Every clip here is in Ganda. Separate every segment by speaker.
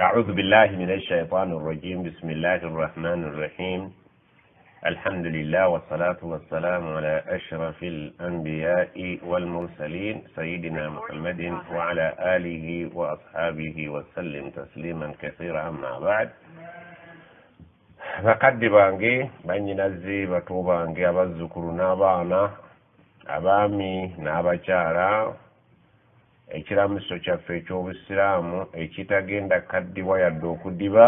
Speaker 1: أعوذ بالله من الشيطان الرجيم بسم الله الرحمن الرحيم الحمد لله والصلاة والسلام على أشرف الأنبياء والمرسلين سيدنا محمد وعلى آله وأصحابه وسلم تسليما كثيرا أما بعد bakadde bange bannyinaze bato bange abazzukulu n'abaana abaami n'abakyala ekiramuso kyaffe eky'obusiraamu ekitagenda kaddibwa yadde okudiba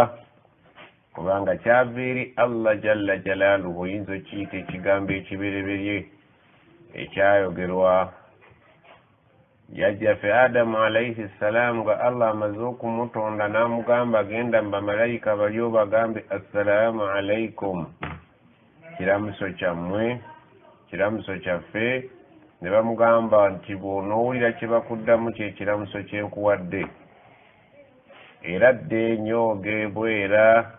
Speaker 1: kubanga kyava eri Allah jalla jalaaluhu oyinza okiyita ekigambo ekibereberye ekyayogerwa jjajjaffe Adamu alayhi salaamu nga Allah amaze okumutonda n'amugamba agenda mu bamalayika bali obagambe assalaamu alaykum kiramuso kyammwe kiramuso kyaffe ne bamugamba nti bw'onoowulira kye bakuddamu kyekiramuso kyenkuwadde era dde nyooge bwera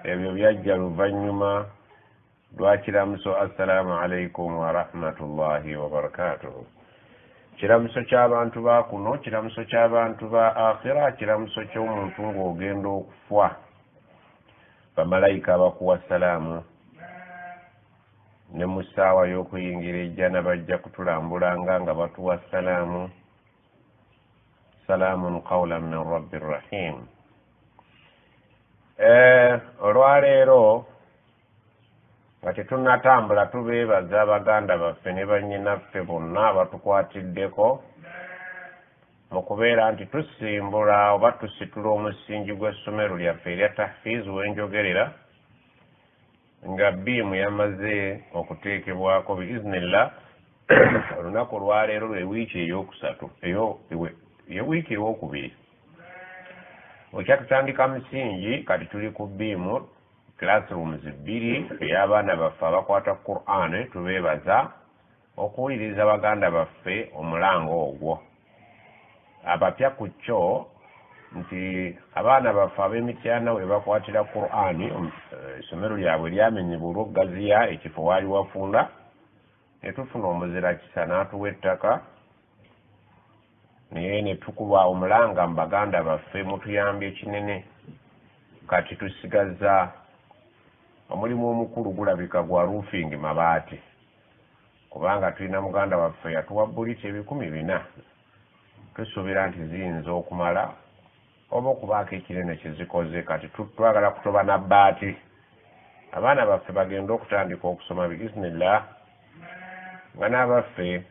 Speaker 1: ebyo byajja luvannyuma lwa kiramuso assalaamu alaykum wa rahmatullahi wa barakatuhu. Kiramuso ky'abantu ba kuno, kiramuso ky'abantu ba akhira, kiramuso ky'omuntu ng'ogenda okufa bamalayika abakuwa salaamu ne mu ssaawa y'okuyingira ejjana bajja kutulambulanga nga batuwa salaamu salaamun qawlan min rabbir rahim. Olwaleero nga tetunnatambula tubeebaza abaganda baffe ne bannyinaffe bonna abatukwatiddeko mu kubeera nti tusimbula oba tusitula omusingi gw'essomero lyaffe erya tahfiz wenjogerera nga bbiimu yamaze okuteekebwako biiznillah. Olunaku olwaleero lwe wiiki ey'okusatu ye wiiki ey'okubiri okyatutandika musingi kati tuli ku bbiimu classrooms 2 ey'abaana baffe abakwata Qur'an. Tubeebaza okuwuliriza baganda baffe omulango ogwo abapya ku kyo nti abaana baffe ab'emityana we bakwatira Qur'an essomero lyabwe lyamenyebwa olw'oggaziya ekifo waali wafunda ne tufuna omuzira kisa n'atuwa ettaka naye ne tukuba omulanga mu baganda baffe mutuyambye kinene. Kati tusigazza omulimu omukulu gulabika gwa roofing mabaati kubanga tulina muganda waffe yatuwa buliti 400. Tusuubira nti ziyinza okumala oba okubaako ekinene kyezikoze. Kati twagala kutoba na bbaati abaana baffe bagenda okutandika okusoma biiznillah nga n'abaffe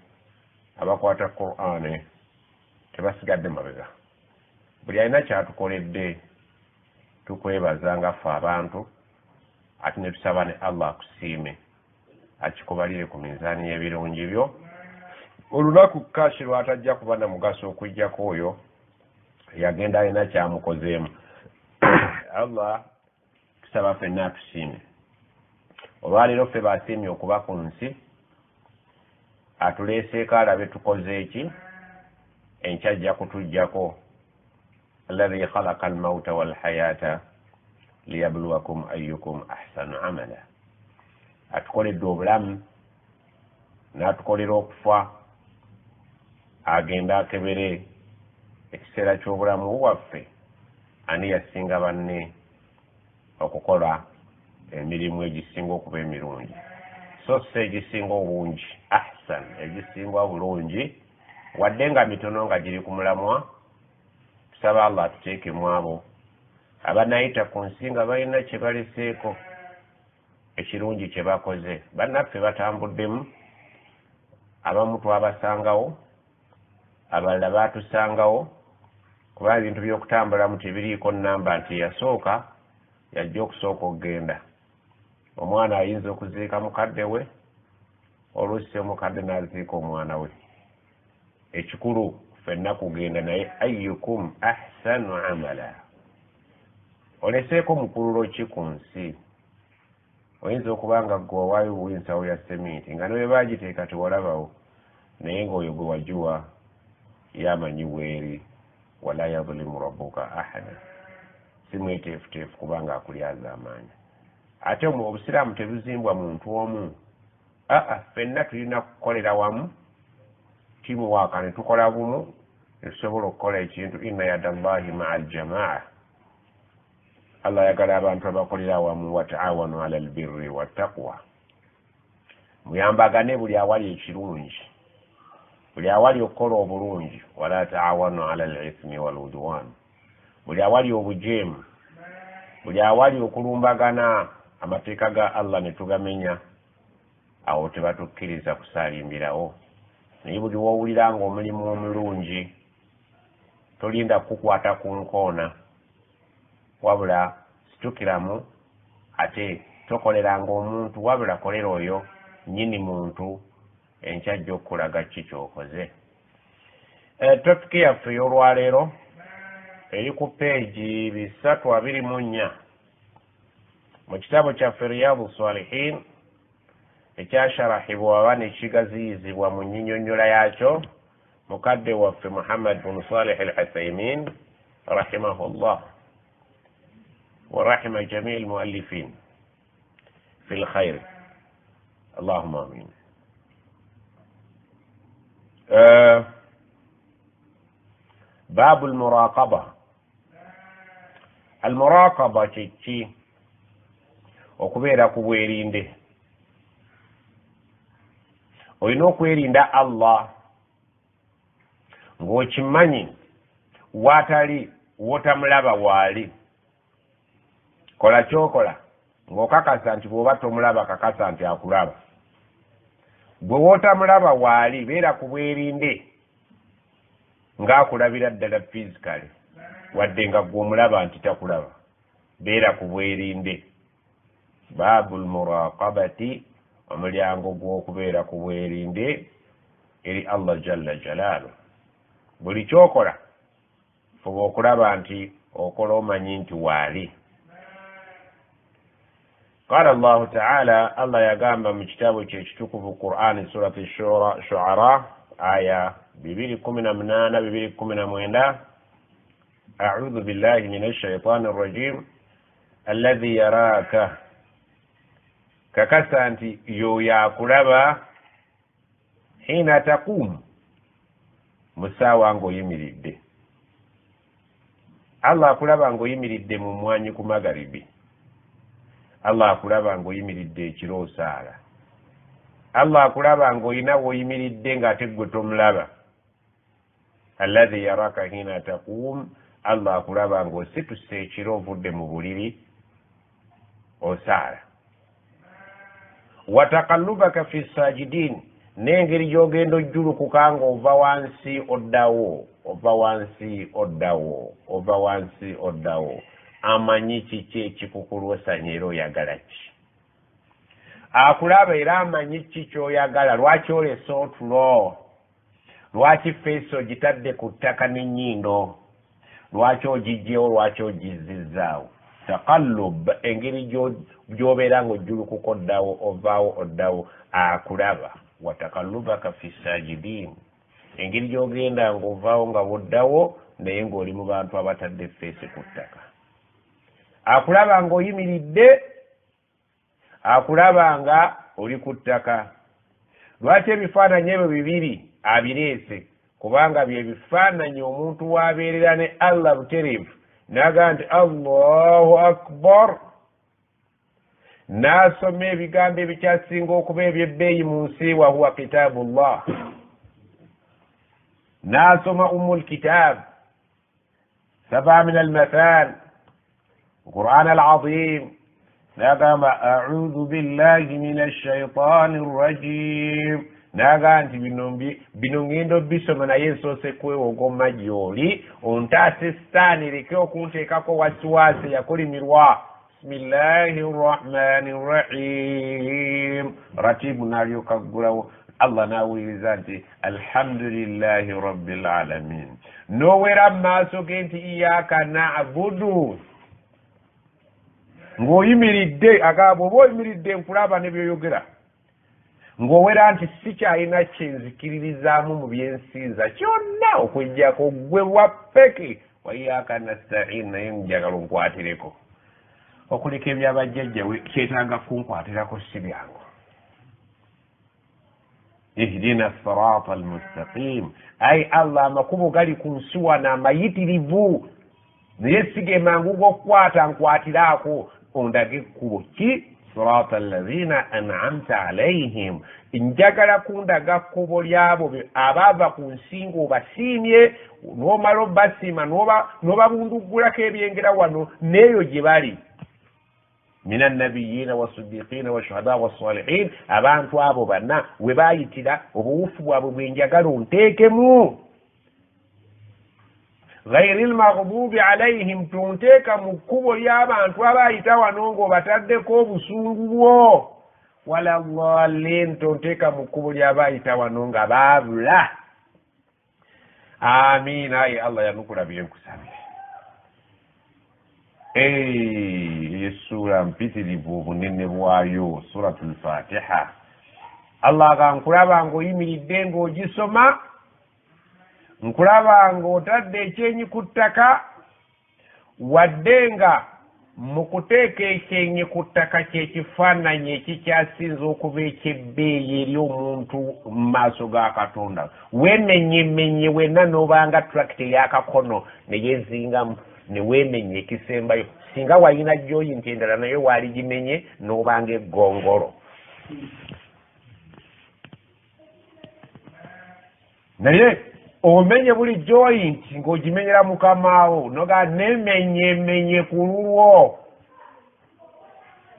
Speaker 1: abakwata Qur'an tebasigadde mabega. Buli alina kyatukoledde tukwebaza nga ffe abantu ate ne tusaba ne Allah akusiime akikubalire ku minzaani y'ebirungi byo. Olunaku kashi lwatajja kuba na mugaso okujjako oyo yagenda alina kyamukozeemu. Allah tusaba ffenna atusiime. Olwaleero ffe basiimye okuba ku nsi atuleeseeko alabe tukoze eki enkyajja kutujjako alladhi khalaqa almauta walhayata liyabluwakum ayyukum ahsanu amala. Atukoledde obulamu n'atukolera okufa agenda akebere ekiseera ky'obulamu waffe ani yasinga banne okukola emirimu egisinga okuba emirungi, so si egisinga obungi, ahsan egisinga obulungi wadde nga mitono nga giri ku mulamwa. Tusaba Allah atuteekemu abo abanayita ku nsi nga balina kye baleseeko ekirungi kye bakoze. Bannaffe batambuddemu, abamu twabasangawo, abalala baatusangawo kuba ebintu by'okutambulamu tebiriiko nnamba nti yasooka yajja okusooka okugenda. Omwana ayinza okuziika mukadde we, oluusi omukadde n'aziika omwana we. Ekikulu ffenna kugenda naye ayyukum ahsanu amala. Oleseeko mukululo ki ku nsi? Oyinza okuba nga gwe wawaayo buwinsawo ya semiiti nga ne bagiteeka tewalabawo naye ng'oyo gwe wagiwa yamanyi bweri wala yadhlimu rabbuka ahada. Si mweteefuteefu kubanga akulyaza amaanyi. Ate obusiraamu tebuzimbwa muntu omu. Ffenna tulina kukolera wamu timuwaaka ne tukola bumu ne tusobola okukola ekintu. Inna yadallahi maa aljamaa Allah yagala abantu abakolera wamu wa ta'awanu 'alal birri wattaqwa muyambagane buli awali ekirungi buli awali okukola obulungi wala ta'awanu 'alal ithmi wal udwan buli awali obujeemu buli awali okulumbagana amateeka ga Allah ne tugamenya awo tebatukkiriza kusaalimbirawo naye buli wowulira nga omulimu omulungi tolinda kukwata ku nkoona wabula situkiramu ate tokoleranga omuntu wabula kolera oyo nyini muntu enkyajja okulaga ki kyokoze. Topiki yaffe y'olwaleero eri ku peegi 324 mu kitabo kyaffe Riyadu Salihin ekyasharahibwa oba ne kigaziyizibwa mu nnyinnyonnyola yaakyo mukadde waffe Muhammad bin Salih al-Uthaymin rahimahullah wa rahima jami' al-muallifin fi al-khair Allahumma amin. باب المراقبة. المراقبة تشي okubeera kubwerinde olina okwerinda Allah ng'okimanyi watali wotamulaba waali kola kyokola ng'okakasa nti bw'oba tomulaba kakasa nti akulaba bwe wotamulaba waali beera kubwerinde ng'akulabira ddala physically wadde nga gw'omulaba nti takulaba beera kubwerinde. Babul muraqabati omulyango gw'okubeera kubwerinde eri Allah jalla jalaalu buli kyokola fuba okulaba nti okola omanyi nti waali. قال الله تعالى الله يقام من كتابه يكتب في القرآن سورة الشعراء آية ببيلكم من أمنانا ببيلكم من أموينا أعوذ بالله من الشيطان الرجيم الذي يراك ككسانتي يو ياكلبا حين تقوم مساوانغو يميريد الله akulaba yimiridde mu mwanyi ku magharibi. Allah akulaba ng'oyimiridde ekiro osaala. Allah akulaba ng'olina w'oyimiridde ng'ate ggwe tomulaba. Alladhi yaraka hina taqum, Allah akulaba ng'osituse ekiro ovudde mu buliri osaala. Wa taqallubaka fi sajidin, n'engeri gy'ogenda ojjulukuka ng'ova wansi oddawo, ova wansi oddawo, ova wansi oddawo. Amanyi kiki ekikukulwasanya era oyagala ki. Akulaba era amanyi kiki ky'oyagala. Lwaki olesa otulo? Lwaki feesi ogitadde ku ttaka n'ennyindo? Lwaki ogiggyewo? Lwaki ogizzizaawo? Taqallub, engeri gy'obeera ng'ojjulukuka oddawo ovaawo oddawo. Akulaba. Wa taqallubaka fi sajidin, engeri gy'ogenda ng'ovaawo nga woddawo naye ng'oli mu bantu abatadde feesi ku ttaka. Akulaba ng'oyimiridde, akulaba nga oli ku ttaka. Lwaki ebifaananyi ebyo bibiri abireese? Kubanga bye bifaananyi omuntu w'abeerera ne Allah butereevu n'aga nti Allahu akbar, n'asoma ebigambo ebikyasinga okuba eby'ebbeeyi mu nsi wa huwa kitaabullah, n'asoma ummul kitaab, sab'a min al-mathal, القرآن العظيم. نقام أعوذ بالله من الشيطان الرجيم. نقام بنونغيندو بسمنا يسو سكوي وقوم جولي ونتاسستاني لكيو كنتي كاكو واسواسي يقولي مروا بسم الله الرحمن الرحيم. رتيب ناريو كاكوراو الله ناوي زانتي الحمد لله رب العالمين. نوير ما سوكنتي إياك نعبدو ng'oyimiridde agabo oba oyimiridde nkulaba ne byoyogera ng'owera nti sikyalina kyenzikiririzaamu mu byensinza kyonna okujjako gwe lwappeke wa iyyaka nasta'in, naye njagala onkwatireko. Okuleka ebyabajjajjawe kyetaaga kunkwatirako si byangu. ihdina sirata almustaqim, ay Allah amakubo gali ku nsi wano amayitirivu naye sige mangu g'okkwata nkwatiraako ondage ekkubo ki sirata allazina an'amta alayhim njagala kundaga kkubo lyabo abaava ku nsingo obasiimye n'omala obasiima n'obabunduggulako ebyengera wano n'eyo gye bali min annabiyina wasiddiqina washuhada wassalihin abantu abo banna we baayitira obuwufu bwabwe bwenjagala onteekemu ghairi lmaghdubi alayhim tonteeka mu kkubo ly'abantu abaayita wano ng'obataddeko obusungu bwo wala dhalin tonteeka mu kkubo ly'abaayita wano nga baabula amiina ayi allah yanukulabire nkusabire essuula mpitirivu obunene bwayo suratul fatiha allah agankulaba ng'oyimiridde ng'ogisoma nkulaba ng'otadde ekyenyi ku ttaka wadde nga mu kuteeka ekyenyi ku ttaka kyekifaananyi ekikyasinza okuba ekyebbeeyi eri omuntu mu maaso ga katonda wemenyemenye wenna n'obanga tulakita ey'akakono ne yezingamu ne weemenye ekisembayo singa walina joyinti endala naye waaligimenye n'obanga eggongolo naye omenye buli joyinti ng'ogimenyera mukamaawo noga nemenyemenye ku lulwo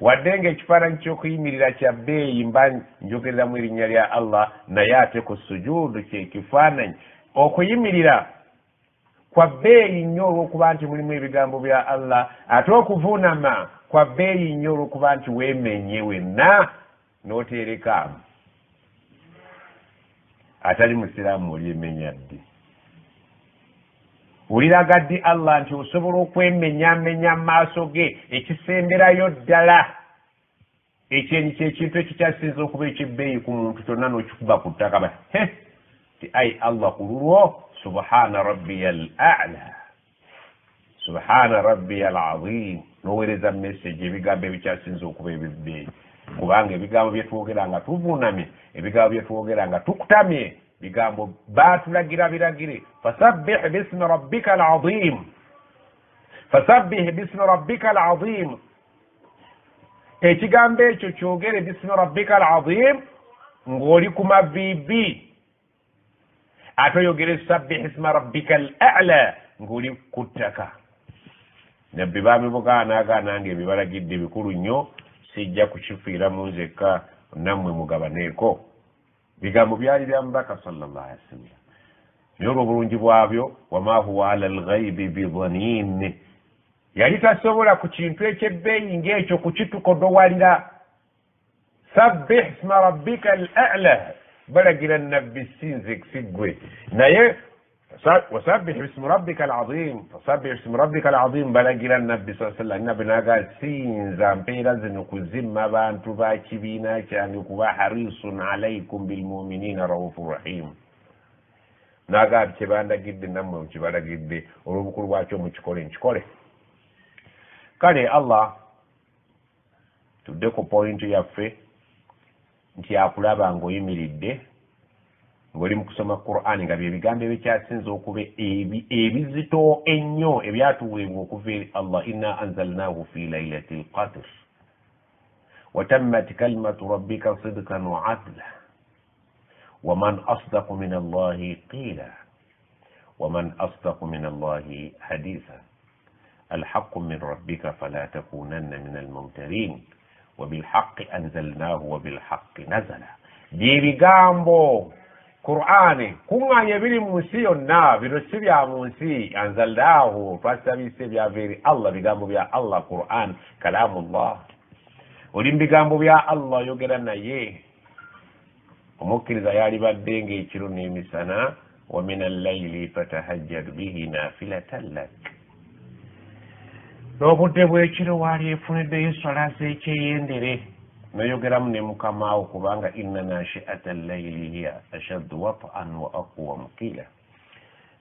Speaker 1: wadde ng'ekifaananyi ky'okuyimirira kya bbeeyi mba njogereramu erinnya lya allah naye ate ku sujuudu kyekifaananyi okuyimirira kwa bbeeyi nnyo olw'okuba nti mulimu ebigambo bya allah ate okuvuunama kwa bbeeyi nnyo olw'okuba nti weemenye wenna n'oteerekaamu atali musiraamu olyemenya ddi oliraga ddi allah nti osobola okwemenyamenya mu maaso ge ekisemberayo ddala ekyenyi kyekintu ekikyasinza okuba ekyebbeeyi ku muntu kyonna n'okikuba ku ttaka ti ayi allah ku lulwo subhana rabbiya al a'la subhana rabbiya al azim n'oweereza message ebigambo ebikyasinza okuba ebibbeeyi kubanga ebigambo byetwogera nga tuvuunamye ebigambo byetwogera nga tukutamye bigambo baatulagira biragire fasabbih bismi rabbika alazim fasabbih bismi rabbika alazim ekigambo ekyo kyogere bismi rabbika alazim ng'oli ku maviivi ate oyogere sabbih isma rabbika al a'la ng'oli ku ttaka nabbi baamibugaanaaga ebyo balagidde bikulu nnyo sijja kukifiira mu nzekka nammwe mugabaneeko bigambo byali bya mubaka sallallahu alaihi wasallam naye olw'obulungi bwabyo wama huwa ala alghaibi bidhanin yali tasobola ku kintu ekyebbeeyi ng'ekyo kukitukodowalira sabbih isma rabbika al a'la balagira nabbi sinze siggwe naye wasabbih bismi rabbika alazim fasabbih bismi rabbika alazim balagira nabbi saa sallam nabbi naga sinza mpeera zino kuzimma abantu ba kibiina kyange kuba harisun alaikum bilmuminina raufu rahim naga kyebandagidde nammwe mukibalagidde olw'obukulu bwakyo mukikole nkikole kale allah tudde ku pointi yaffe nti akulaba ng'oyimiridde ng'oli mu kusoma Qur'an nga bye bigambo ebikyasinza okuba ebizito ennyo ebyatuweebwa okuva eri allah inna anzalnahu fi lailati lqadr watammat kalimatu rabbika sidqan wa adla waman asdaqu min allahi qila waman asdaqu min allahi haditha alhaqu min rabbika fala takunanna min almumtarin wabilhaqi anzalnahu wabilhaqi nazala bye bigambo Qur'ani kuŋŋaanya ebiri mu nsi yonna bino si bya mu nsi anzalnahu twasabise byava eri allah bigambo bya allah Qur'an kalamullah oli mu bigambo bya allah oyogera naye omukkiriza yalibadde ng'ekiro n'emisana wa min allayli fatahajjad bihi nafilatan lak n'obudde bw'ekiro waali efuniddeyo essola z'ekyeyendere noyogeramu ne mukamaawo kubanga inna nashi'ata allayli hiya ashaddu wat'an wa aqwamu qila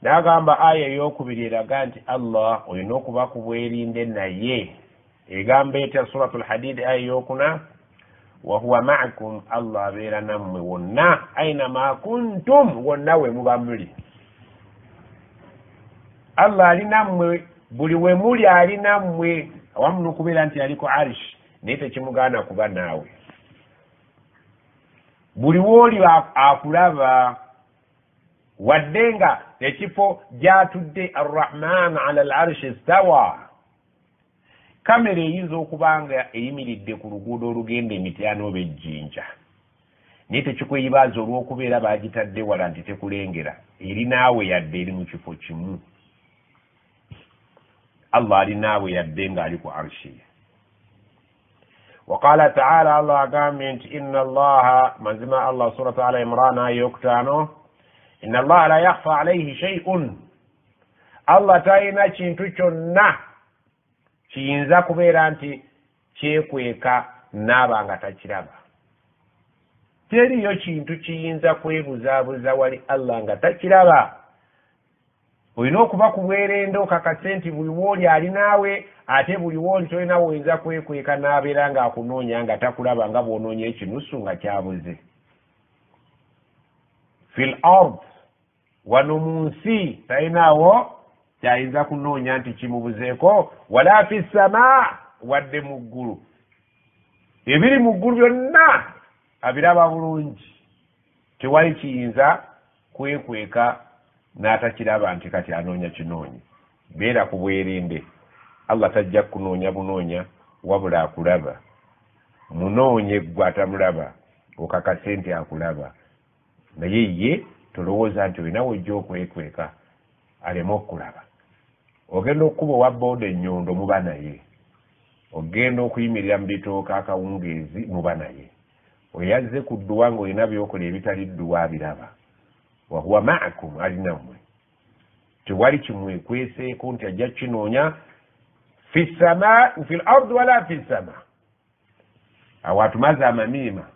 Speaker 1: n'agamba aya ey'okubiri eraga nti allah olina okuba ku bwerinde naye egamba etya suratul hadid aya ey'okuna wa huwa ma'akum allah abeera nammwe wonna aina ma kuntum wonna we muba muli allah ali nammwe buli we muli ali nammwe awamu n'okubeera nti aliko arishi naye tekimugaana kuba naawe buli wooli akulaba wadde nga ekifo gyatudde arrahman ala al arshi istawa kamera eyinza okuba nga eyimiridde ku luguudo olugenda emityano oba ejjinja naye tekikweyibaaza olw'okubeera baagitadde wala nti tekulengera eri naawe yadde eri mu kifo kimu allah ali naawe yadde ng'ali ku arshi وقال تعالى الله قامت إن الله مزما الله سورة على عمران يكتانو إن الله لا يخفى عليه شيء الله تاينا kintu kyonna kiyinza kubeera nti kyekweka naaba nga takiraba teriyo kintu kiyinza kwebuzaabuza wali allah nga takiraba olina okuba ku bwerende okakase nti buli wooli ali naawe ate buli wooli tolina woyinza kwekweka n'abeera ng'akunoonya nga takulaba nga bw'onoonya ekinusu nga kyabuze fil ard wano mu nsi talinaawo kyayinza kunoonya nti kimubuzeeko wala fi sama wadde mu ggulu ebiri mu ggulu byonna abiraba bulungi tewali kiyinza kwekweka n'atakiraba nti kati anoonya kinoonya beera ku bwerinde allah tajja kunoonya bunoonya wabula akulaba munoonye gwe atamulaba okakase nti akulaba naye ye tolowooza nti olina wojja okwekweka aleme okukulaba ogenda okukuba owa booda ennyondo muba naye ogenda okuyimirira mu bitooka akawungeezi muba naye oyazze ku dduwa ng'olina byokola ebitali dduwa abiraba wahuwa maakum alinammwe tewali kimwekweseeko nti ajja kinoonya fi l ard wala fi sama awo atumaze amamiima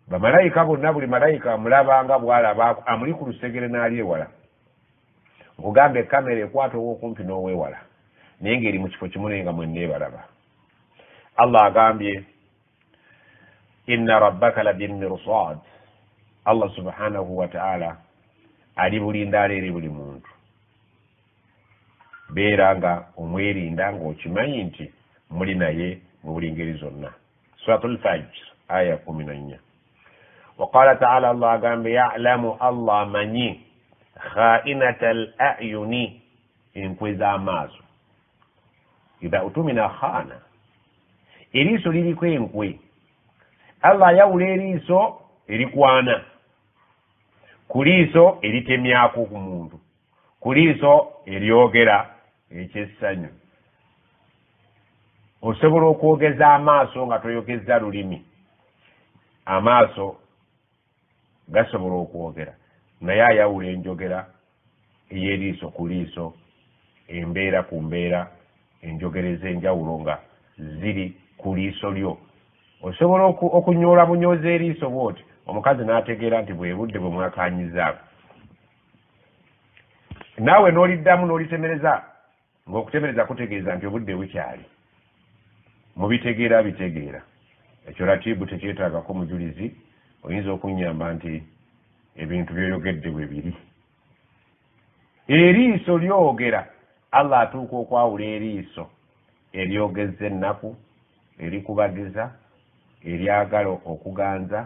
Speaker 1: bamalayika bonna buli malayika amulabanga bw'alaba amuli ku lusegere n'ali ewala nkugamba ekamera ekwata ow'okumpi n'oweewala naye ng'eri mu kifo kimu naye nga mwenna ebalaba allah agambye inna rabbaka labilmirsad allah subhanahu wa ta'ala ali bulindaala eri buli muntu beera nga omwerinda ng'okimanyi nti muli naye mu buli ngeri zonna suratul fajr aya 14 waqala taala allah agambe ya'lamu allah amanyi khainata al ayuni enkwe z'amaaso idha utumina khana eriiso liriko enkwe allah ayawula eriiso erikwana ku liiso eritemyako ku muntu ku liiso eryogera ekyessanyu osobola okwogeza amaaso nga toyogeza lulimi amaaso gasobola okwogera naye ayawula enjogera ey'eriiso ku liiso embeera ku mbeera enjogera ez'enjawulo nga ziri ku liiso lyo osobola okunyoola bunyooza eriiso bwoti omukazi n'ategeera nti bwe budde bwe mwakaanyizaako naawe n'oliddamu n'olitemereza ng'okutemereza kutegeeza nti obudde bukyali mubitegeera bitegeera ekyo latiibu tekyetaagako mujulizi oyinza okunyamba nti ebintu byoyogedde bwe biri eriiso lyogera allah atuuka okwawula eriiso eryogeza ennaku erikubagiza eryagala okuganza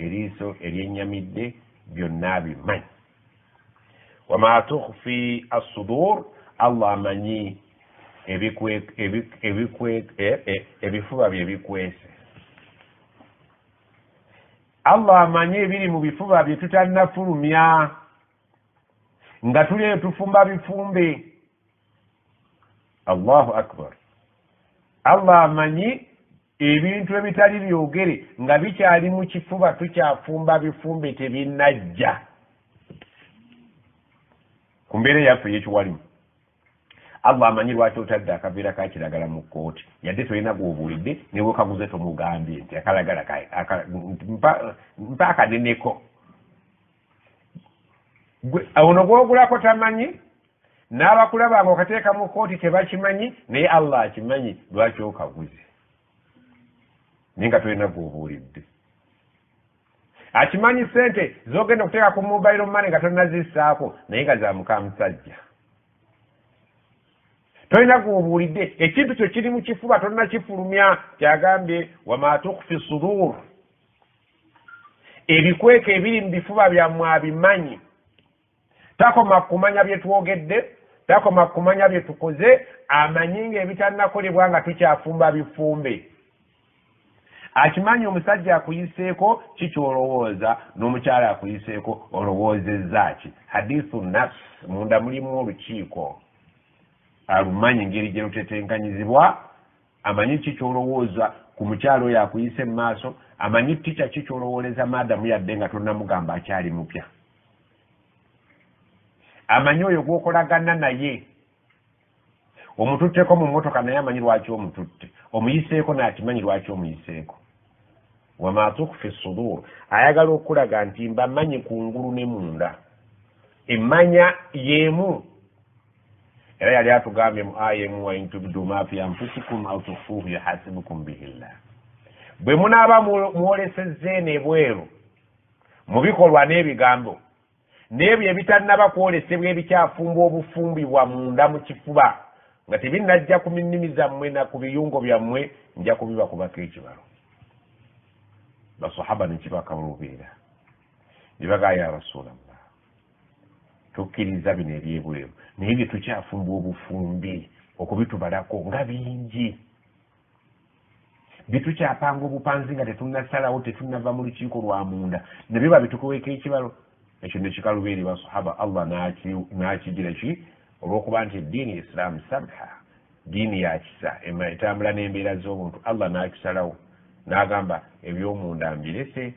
Speaker 1: eriiso eryennyamidde byonna bimanyi wama tukhfi assudur allah amanyi ebifuba bye bikwese allah amanyi ebiri mu bifuba bye tutannafulumya nga tuliyo tufumba bifumbe allahu akbar allah amanyi ebintu ebitali byogere nga bikyali mu kifuba tukyafumba bifumbe tebinnajja ku mbeera yaffe yekiwalimu allah amanyi lwaki otadde akaveera ka kiragala mu kkooti yadde tolina gwobuulidde newe kaguze tomugambye nti akalagala mpa akaneneko ono gwogulako tamanyi n'abakulaba nga okateeka mu kkooti tebakimanyi naye allah akimanyi lwaki okaguze naye nga tolina gwobuulidde akimanyi sente zogenda okuteeka ku mobile money nga tonazissaako naye nga za muka musajja tolina gw'obuulidde ekintu kyo kiri mu kifuba tolina kifulumya kyagambye wama tukhfi sudur ebikweka ebiri mu bifuba byammwe abimanyi takoma kumanya bye twogedde takoma kumanya bye tukoze amanyi ng'ebitanakolebwa nga tukyafumba bifumbe akimanyi omusajja akuyiseeko kikyolowooza n'omukyala akuyiseeko olowoozezza ki hadithu nafs munda mulimu olukiiko alumanyi ngeri gye lutetenkanyizibwa amanyi kikyolowooza ku mukyala oyo akuyise mu maaso amanyi tica kikyolowooleza maadamu yadde nga tonnamugamba akyali mupya amanyi oyo gwokolagana naye omututteko mu mmotoka naye amanyi lwaki omututte omuyiseeko n'akimanyi lwaki omuyiseeko wama tukhfi sudur ayagala okulaga nti mbamanyi kungulu ne munda emmanya yeemu era yali atugambye mu aya emu wa in tubdu ma fi anfusikum aw tukhfuhu yuhasibukum bihi llah bwe munaaba mwolesezzeeno ebweru mu bikolwa n'ebigambo n'ebyo ebitannaba kwolesebwa ebikyafumba obufumbibwa munda mu kifuba nga tebinnajja ku nnimi zammwe na ku biyungo byammwe nja kubibakubako ekibalo basahaba nekibakawulubeera ne bagaa ya rasulallah tukkiriza bino ebyebweru naye bye tukyafumba obufumbi okubitubalako nga bingi bitukyapanga obupanzi nga tetunnasalawo tetunnava mu lukiiko lwa munda nabyo babitukuweeko ekibalo ekyo nekikalubeeri basahaba allah n'akigira ki olw'okuba nti eddiini islaamu sabha diini yakisa etambula n'embeera z'obuntu allah n'akisalawo n'agamba ebyomunda mbirese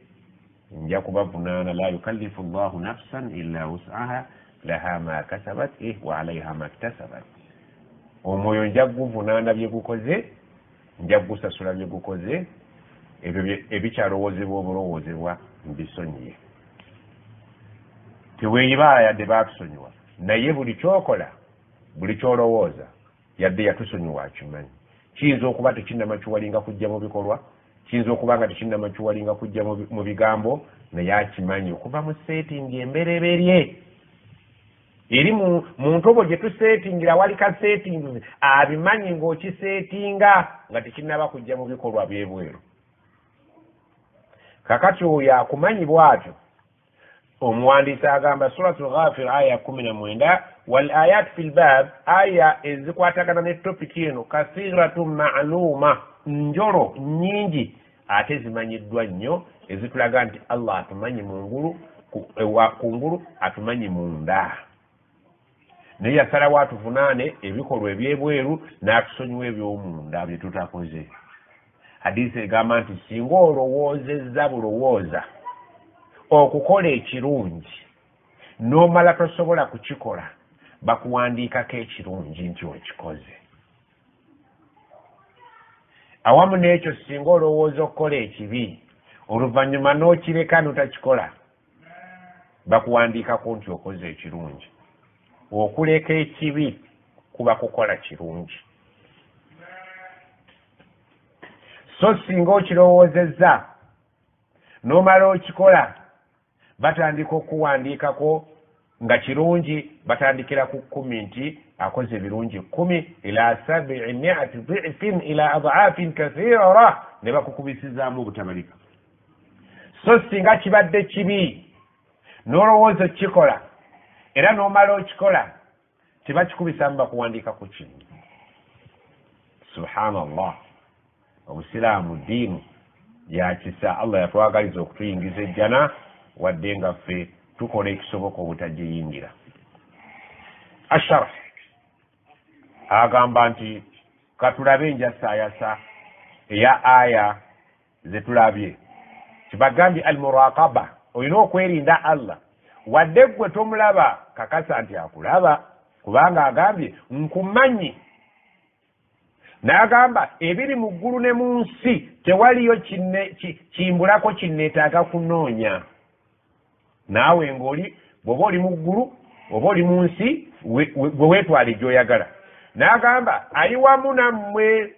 Speaker 1: nja kubavunaana la yukallifu llahu nafsan illa wus'aha laha ma kasabat wa alaiha ma ktasabat omwoyo nja kuguvunaana bye gukoze nja kugusasula bye gukoze ebyo ebikyalowoozebwa obulowoozebwa mbisonyiye teweeyibaala yadde baatusonyiwa naye buli kyokola buli kyolowooza yadde yatusonyiwa akimanyi kiyinza okuba tekinnamakiwalinga kujja mu bikolwa kiyinza okuba nga tekinnamakiwalinga kujja mu bigambo naye akimanyi okuva mu seetingi embereberye eri mu ntobo gye tuseetingira wali ka seetingi abimanyi ng'okiseetinga nga tekinnaba kujja mu bikolwa byebweru kakati oyo akumanyi bw'atyo omuwandiisi agamba suratul ghafir aya 19 wal ayat fil bab aya ezikwatagana ne topiki eno kasiratun ma'luma njolo nyingi ate zimanyiddwa nnyo ezitulaga nti allah atumanyi kungulu atumanyi munda naye yasalawo atuvunaane ebikolwa ebyebweru n'atusonyiwa ebyomunda bye tutakoze hadisi egamba nti singa olowoozezza bulowooza okukola ekirungi n'omala tosobola kukikola bakuwandiikako ekirungi nti okikoze awamu n'ekyo singa olowooza okukola ekibi oluvannyuma n'okireka notakikola bakuwandiikako nti okoze ekirungi okuleka ekibi kuba kukola kirungi so singa okirowoozezza n'omala okikola batandika okuwandiikako nga kirungi batandikira ku 10 nti akoze ebirungi 10 ila 700 dhifin ila adhaafin kathira ne bakukubisizaamu obutabalika so singa kibadde kibi n'olowooza okikola era n'omala okikola tebakikubisaamu bakuwandiikako kino subhanallah obusiraamu ddiini yakisa allah yatwagaliza okutuyingiza ejjana wadde nga ffe tukola ekisoboka obutagiyingira asharh agamba nti katulabe enjasaayasa eya aya zetulabye kibagambye almuraqaba olina okwerinda allah wadde gwe tomulaba kakasa nti akulaba kubanga agambye nkumanyi n'agamba ebiri mu ggulu ne mu nsi tewaliyo kimbulako kinneetaaga kunoonya naawe ng'oli bw'oba oli mu ggulu oba oli mu nsi bwe weetwala gy'oyagala n'agamba ali wamu nammwe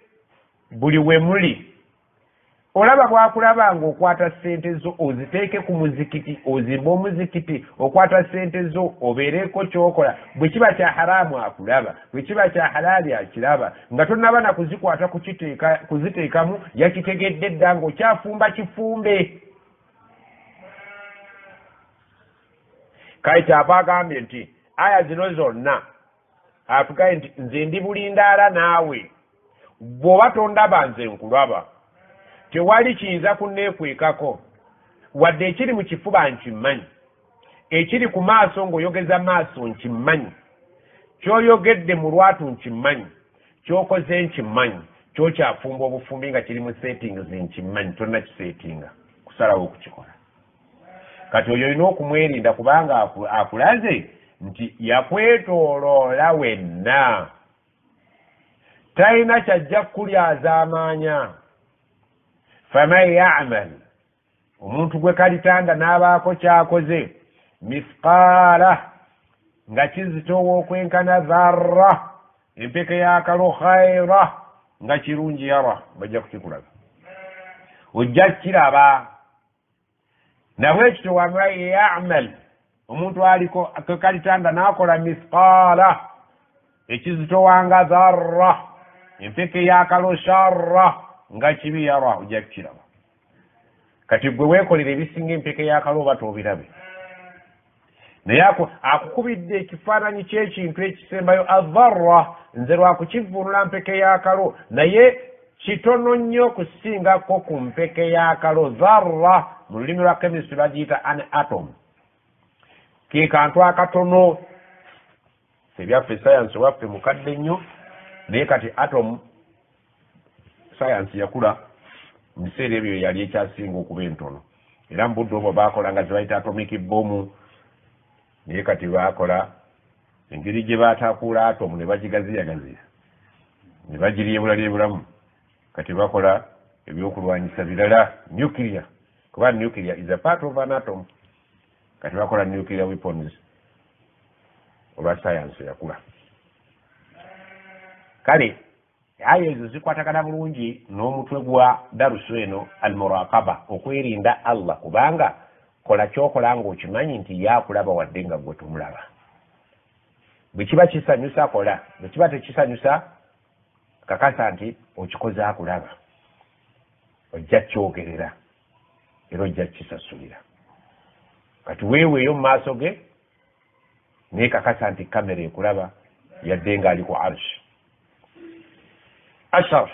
Speaker 1: buli we muli olaba bwakulaba ng'okwata ssente zo oziteeke ku muzikiti ozimba omuzikiti okwata ssente zo obeereko kyokola bwe kiba kya haraamu akulaba bwe kiba kya halaali akiraba nga tonnaba na kuzikwata kuziteekamu yakitegedde dda ng'okyafumba kifumbe. Kale kyava agambye nti aya zino zonna atugaye nti nze ndi bulindaala naawe bw'oba tondaba nze nkulaba tewali kiyinza kunneekwekako wadde ekiri mu kifuba nkimmanyi ekiri ku maaso ng'oyogeza maaso nkimmanyi ky'oyogedde mu lwatu nkimmanyi ky'okoze nkimmanyi ky'okyafumba obufumbi nga kiri mu settings nkimmanyi tonna kiseetinga kusalawo okukikola. Kati oyo olina okumwerinda kubanga akulaze nti yakwetooloola wenna talina kyajja kulyaza amaanya. faman ya'mal omuntu gwe kalitanda n'abaako kyakoze misqaala nga kizitowa okwenkana dharra empeke yakalo khaira nga kirungi yara bajja kukikulaga ojja kiraba. Nabwekityo waman ya'mal omuntu aliko kalitanda n'akola misqaala ekizitowanga dharra empeke yakalo sharra nga kibi yara ojja kukiraba. Kati gwe weekolera ebisinga empeke yakalo oba toobirabe naye akukubidde ekifaananyi ky'ekintu ekisembayo adharra nze lwakukivvuunula mpeke yakalo naye kitono nnyo okusingako ku mpeke yakalo. Dharra mu lulimi lwa chemistry bagiyita an atom ke kantu akatono. Ebyaffe science waffe mukadde nnyo naye kati atom science yakula mu biseera ebyo yali ekyasinga okuba entono era mu budde obwo baakola nga zebayita atomic bomb naye kati baakola engeri gye baatakuula atom ne bagigaziyagaziya ne bagiryebulalyebu kati bakola ebyokulwanyisa birala nuclear kuba nuclear is a part of an atom. Kati bakola nuclear weapons olwa science yakula. Kale aya ezo zikwatagana bulungi n'omutwe gwa darusu eno almuraqaba okwerinda Allah kubanga kola kyokola ng'okimanyi nti yakulaba wadde nga gwe tumulaba. Bwe kiba kisanyusa kola bwe kiba tekisanyusa kakasa nti okikoze akulaba ojja kyogerera era ojja kisasulira. Kati weeweeyo mu maaso ge naye kakasa nti kamera ekulaba yadde nga ali ku arshi. Ashar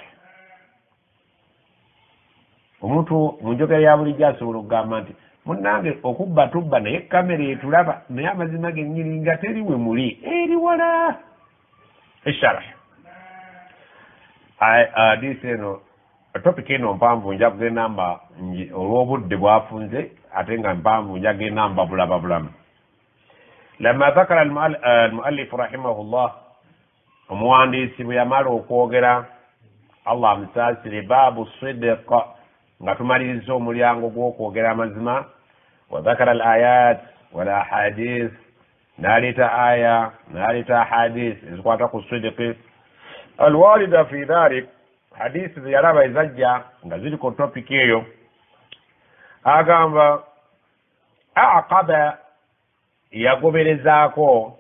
Speaker 1: omuntu mu njogera ya bulijjo asobola okugamba nti munnange okubba tubba naye kamera etulaba naye amazima gennyini nga teriwe muli eri wala. Eshara hadisi eno topic eno mpanvu nja kugenda namba olw'obudde bwafunze ate nga mpanvu nja kugenda namba bulaba bulamu. Lamma dhakara almuallif rahimahullah omuwandiisi bwe yamala okwogera Allah amusaasire baabu sidiq nga tumaliriza omulyango gw'okwogera amazima wa dhakara al ayat wal ahadith n'aleeta aya n'aleeta ahadith ezikwata ku sidiqi alwalida fi dhalik hadisi zeyalaba ezajja nga ziri ku topic eyo. Agamba aqaba yagoberezaako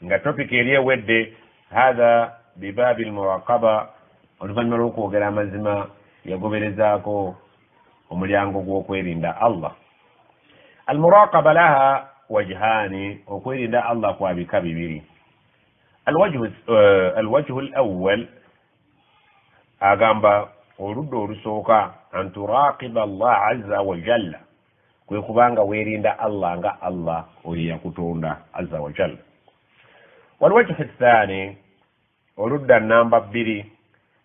Speaker 1: nga topic eri ewedde hatha bibabi almuraqaba oluvannyuma lw'okwogera amazima yagoberezaako omulyango gw'okwerinda Allah. Almuraqaba laha wajhani okwerinda Allah kwa bika bibiri. Alwajhu alawwal agamba oludda olusooka an turaqiba Allah azza wa jalla kwe kubanga weerinda Allah nga Allah oyo yakutonda azza wa jalla. Walwajhu athani oludda namba 2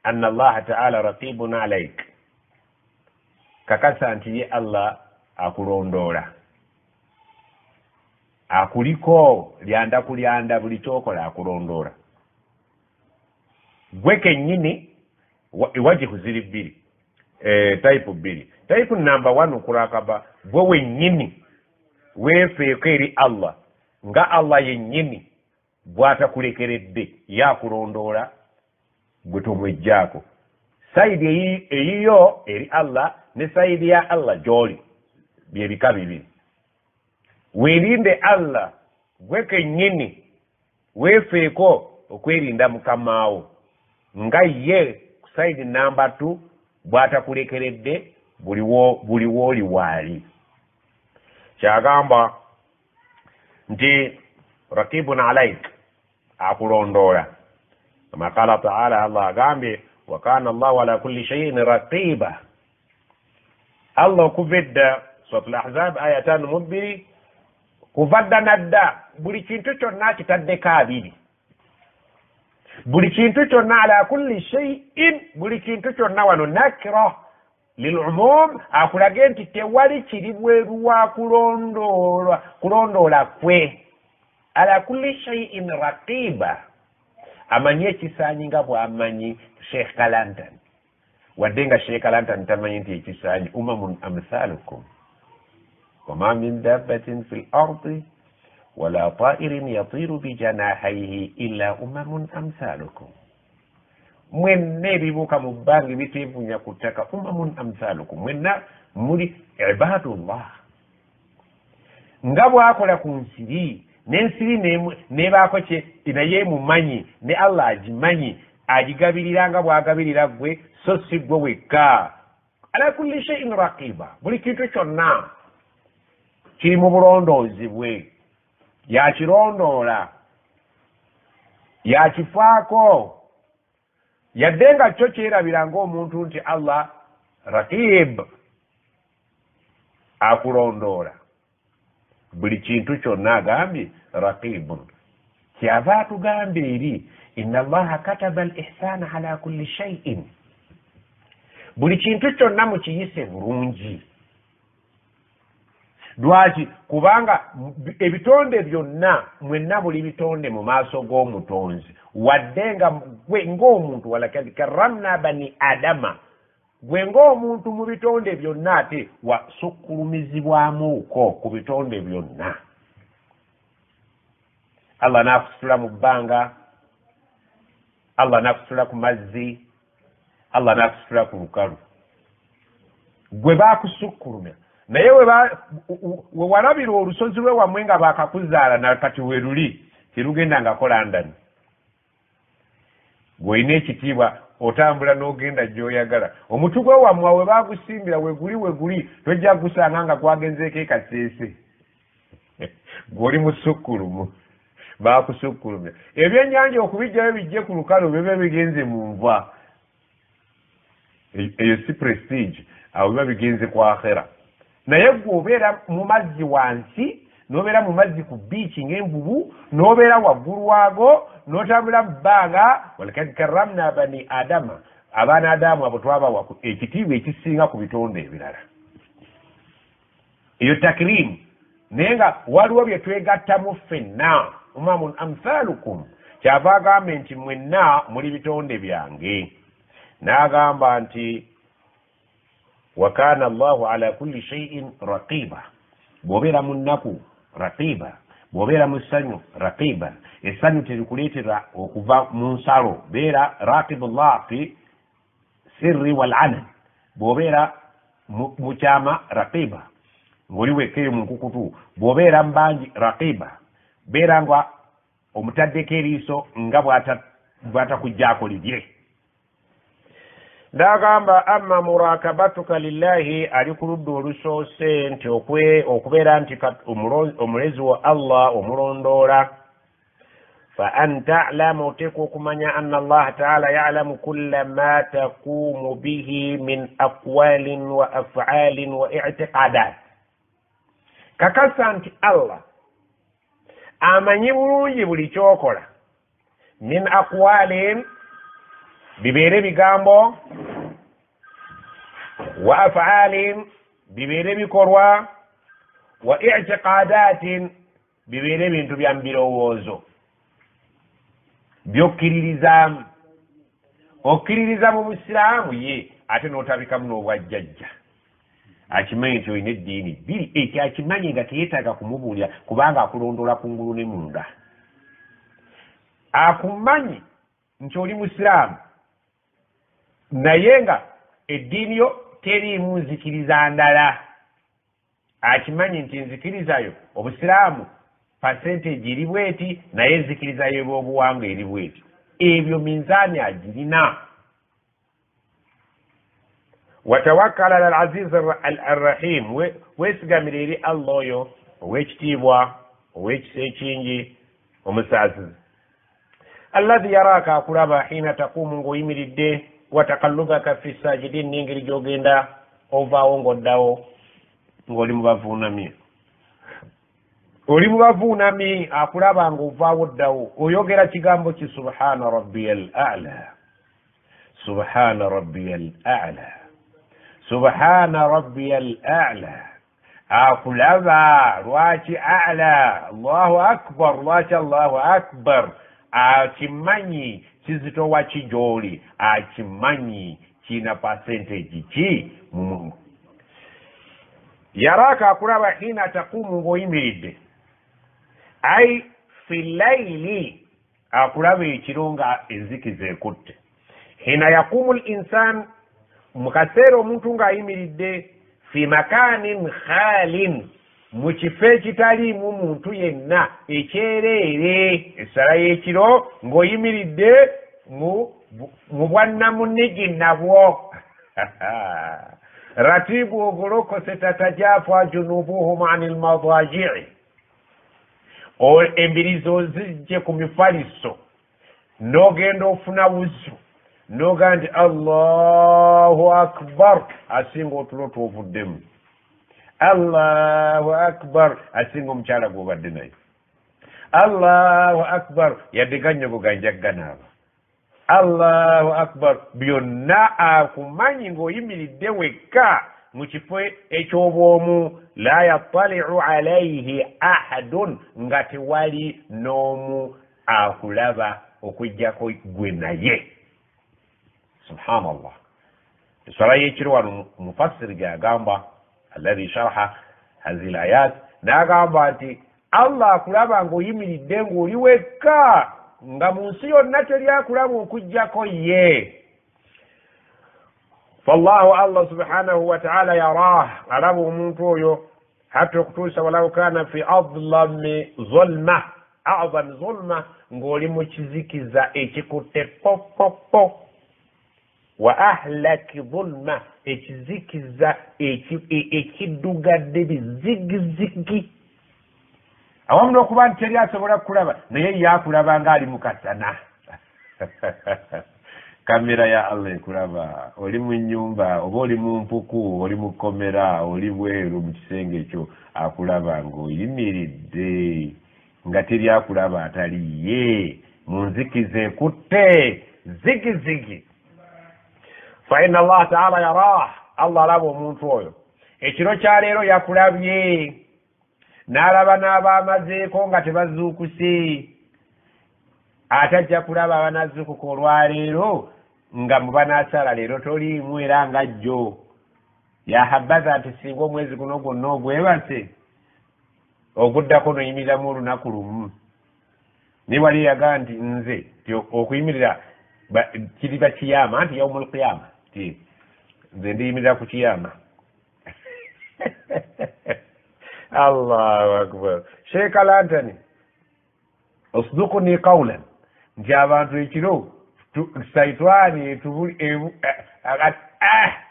Speaker 1: anna Allah ta'ala raqibun alayk kakasa nti ye Allah akulondoola akuliko lyanda kulyanda buli kyokola akulondoola gwe kennyini wajhu ziri bbiri type 2. Type number 1 okurakaba gwe wennyini weefeeko eri Allah nga Allah yennyini bw'atakulekeredde yakulondoola gwe tomwejjaako sayidi eyiyo eri Allah ne sayidi ya Allah gy'oli byebika bibiri. Weerinde Allah gwe kennyini weefeeko okwerinda mukamaawo nga ye ku sayidi namba 2 bw'atakulekeredde buli wooli waali. Kyagamba nti rakibun alaik akulondoola. Kama qala taala, Allah agambye wa kana Allahu ala kulli shay'in raqiba. Allah okuva edda suratul Ahzab aya 5 kuva dda nadda buli kintu kyonna kitaddeko abiri. Buli kintu kyonna ala kulli shay'in, buli kintu kyonna wano nakira lilumum akulage nti tewali kiri bweru wa kulondoola kwe. Ala kulli shay'in raqiba, amanyi ekisaanyi nga bw'amanyi Sheikh Kalantan, wadde nga Sheikh Kalantan tamanyi nti ekisaanyi umamun amthalukum wama min dabbatin fil ardi wala ta'irin yatiru bijanahayhi illa umamun amthalukum. Mwenna ebibuuka mu bbanga biteevunya ku ttaka umamun amthalukum, mwenna muli ibadullah. Nga bw'akola ku nsiri, n'ensiri nebaako kye naye mumanyi, ne Allah agimanyi, agigabirira nga bw'agabirira gwe, so si gwe wekka. Ala kulli shay'in raqiba, buli kintu kyonna kiri mu bulondoozi bwe, yakirondoola, yakifaako, yadde nga kyo kyerabira ng'omuntu nti Allah raqib akulondoola. Buli kintu kyonna agambye raqibun. Kyava atugambye eri inna Allaha kataba al-ihsana ala kulli shay'in. Buli kintu kyonna mukiyise bulungi. Lwaki? Kubanga ebitonde byonna mwenna buli bitonde mu maaso g'omutonzi, wadde nga gwe ng'omuntu walakad karramna bani adama, gwe ng'omuntu mu bitonde byonna ate wasukkulumizibwamuuko ku bitonde byonna. Allah n'akusitula mu bbanga, Allah n'akusitula ku mazzi, Allah n'akusitula ku lukalu, gwe baakusukkulumya. Naye we walabira olusozi lwe wammwe nga baakakuzaala nakati we luli terugenda nga kola ndani. Gw'olina ekitiibwa otambula n'ogenda gy'oyagala. Omutu gwe wammwe we baagusimbira we guli tojja gusanga nga gwagenzeeko ekaseese. Gw'oli musukkulumu, baakusukkulumya. Ebyennyanja okubijjayo bijje ku lukalu bibe bigenze mu nva. Eyo si prestige, awo biba bigenze ku akhera. Naye gw'obeera mu mazzi wansi, n'obeera mu mazzi ku biici ng'envubu, n'obeera waggulu waago, n'otambula mu bbanga, walakad karramna bani adama, abaana Adamu abo twabawa ekitiibwa ekisinga ku bitonde ebirala. Eyo takirimu. Naye nga waliwo bye twegattamu ffenna, umamun amthalukum. Kyava agamba nti mwenna muli bitonde byange. N'agamba nti wakana Allahu ala kulli shay'in raqiba. Bw'obeera mu nnaku raqiba, bw'obeera mu ssanyu raqiba. Essanyu terikuleetera okuva mu nsalo, beera raqibullah fi sirri wal anan. Bw'obeera mu kyama raqiba, ng'oli wekkeeyo mu nkukutu. Bw'obeera mu bangi raqiba, beera nga omutaddeko eriiso nga bw'atakugjaako libye. Ndagamba amma murakabatuka lillahi, ali ku ludda olusoose nti okubeera nti omulezi wa Allah omulondoola. Fa an ta'lamu, oteekwa okumanya anna Allah ta'ala ya'lamu kulla ma taqumu bihi min aqwalin wa af'alin wa i'tiqadat. Kakasa nti Allah amanyi bulungi buli kyokola. Min aqwalin, bibeere bigambo, wa af'alin, bibeere bikorwa, wa i'tiqadatin, bibeere bintu bya mbirowoozo byokkiririzaamu. Okkiririza mu Busiraamu ye ate n'otabikamu n'obwajjajja. Akimanyi nti olina eddiini bbiri, ekyo akimanyi nga teyeetaaga kumubuulira kubanga akulondoola kungulu ne munda. Akumanyi nti oli Musiraamu naye nga eddiini yo teriimu nzikiriza ndala akimanyi nti nzikirizayo obusiraamu percentage eri bweti naye nzikirizayo ebyobuwangwa eri bweti ebyo minzaani agirina watawakkala ala al-aziz ar-rahim weesigamira eri allah oyo ow'ekitiibwa ow'ekisa ekingi omusaazizi alladhi yaraaka akulaba hiina taquumu ng'oyimiridde watakallubaka fi sajidin n'engeri gy'ogenda ovaawo ng'oddawo ng'oli mu bavuunami oli mu bavuunami akulaba ng'ovaawo oddawo oyogera kigambo ki subhaana rabbiyal a'la subhaana rabbiyal a'la subhaana rabbiyal a'la akulaba lwaki a'la allahu akbar lwaki allahu akbar akimanyi kizitowa ki gy'oli akimanyi kina percentage ki mu yaraaka akulaba hiina taquumu ng'oyimiridde ai fi layli akulaba ekiro nga enzikiza ekutte hiina yaquumu l-insan mu kaseera omuntu ng'ayimiridde fi makaanin khaalin mu kifo ekitaliimu muntu yenna ekyereere essala y'ekiro ng'oyimiridde mu bwannamunigi nabwo ratibu ogolokose tatajafa junubuhum ani lmadajii embirizi ozijje ku mifaliso n'ogenda ofuna wuzu n'oga nti allahu akbar asinga otulo twovuddemu allahu akbar asinga omukyala gw'obadde naye allahu akbar yadde ganyogo ganjagganaaba allahu akbar byonna akumanyi ng'oyimiridde wekka mu kifo eky'obwomu la yattali'u alayhi ahadun nga tewali n'omu akulaba okujjako gwe naye subhanallah essala y'ekiro wano mufassiri gyagamba alladhi sharha hazihi layat n'agamba nti allah akulaba ng'oyimiridde ng'oli wekka nga mu nsi yonna teri akulaba okujjako ye fallahu allah subhanahu wa ta'ala yarah alaba omuntu oyo hatta okutuusa walau kana fi adlami zulma azam zulma ng'oli mu kizikiza ekikutte popopo wa ahlaki zulma ekizikiza ekiddugadde bizigizigi awamu n'okuba nti teri asobola kulaba naye yakulaba ng'ali mu kasana kamera ya allah ekulaba oli mu nnyumba oba oli mu mpuku oli mu kkomera oli bweru mu kisenge ekyo akulaba ng'oyimiridde nga teri akulaba atali ye mu nzikiza ekutte zigizigi fa inna allah taala yarah allah alaba omuntu oyo ekiro kya leero yakulabye n'alaba n'abaamazeeko nga tebazuukuse ate ajja kulaba abanazuukuka olwaleero nga mu banaasala leero toliimu era nga jjo yahabbaza nti singa omwezi guno gwonna ogwebase oguddako noyimiriramu olunaku lumu ni wali yagaa nti nze okuyimirira kiriba kiyama nti yaumul qiyama ti nze ndiyimirira ku kiyama allahu akbar sheikh alantani osdukuni qawlan nti abantu ekiro saitwani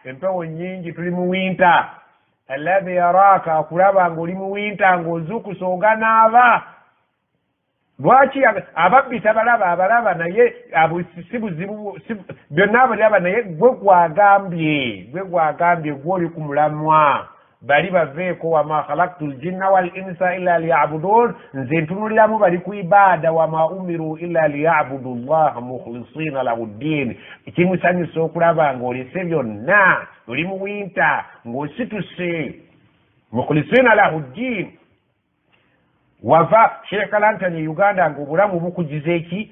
Speaker 1: empewo nyingi tuli mu winta alladhi yaraka akulaba ng'oli mu winta ng'ozukusa oganaaba lwaki ababbi tabalaba abalaba naye si buzibu byonna abalaba naye gwe gwagambye gw'oli ku mulamwa bali baveeko wama khalaqtu ljinna wal insa illa liyabudun nze ntunuliramu bali ku ibada wama umiru illa liyabudu llaha mukhlisina lahu ddin kimusanyusa okulaba ng'olese byonna oli mu winta ng'osituse mukhlisina lahu ddin wava sheikh alantani uganda ng'obulamu bukugiza eki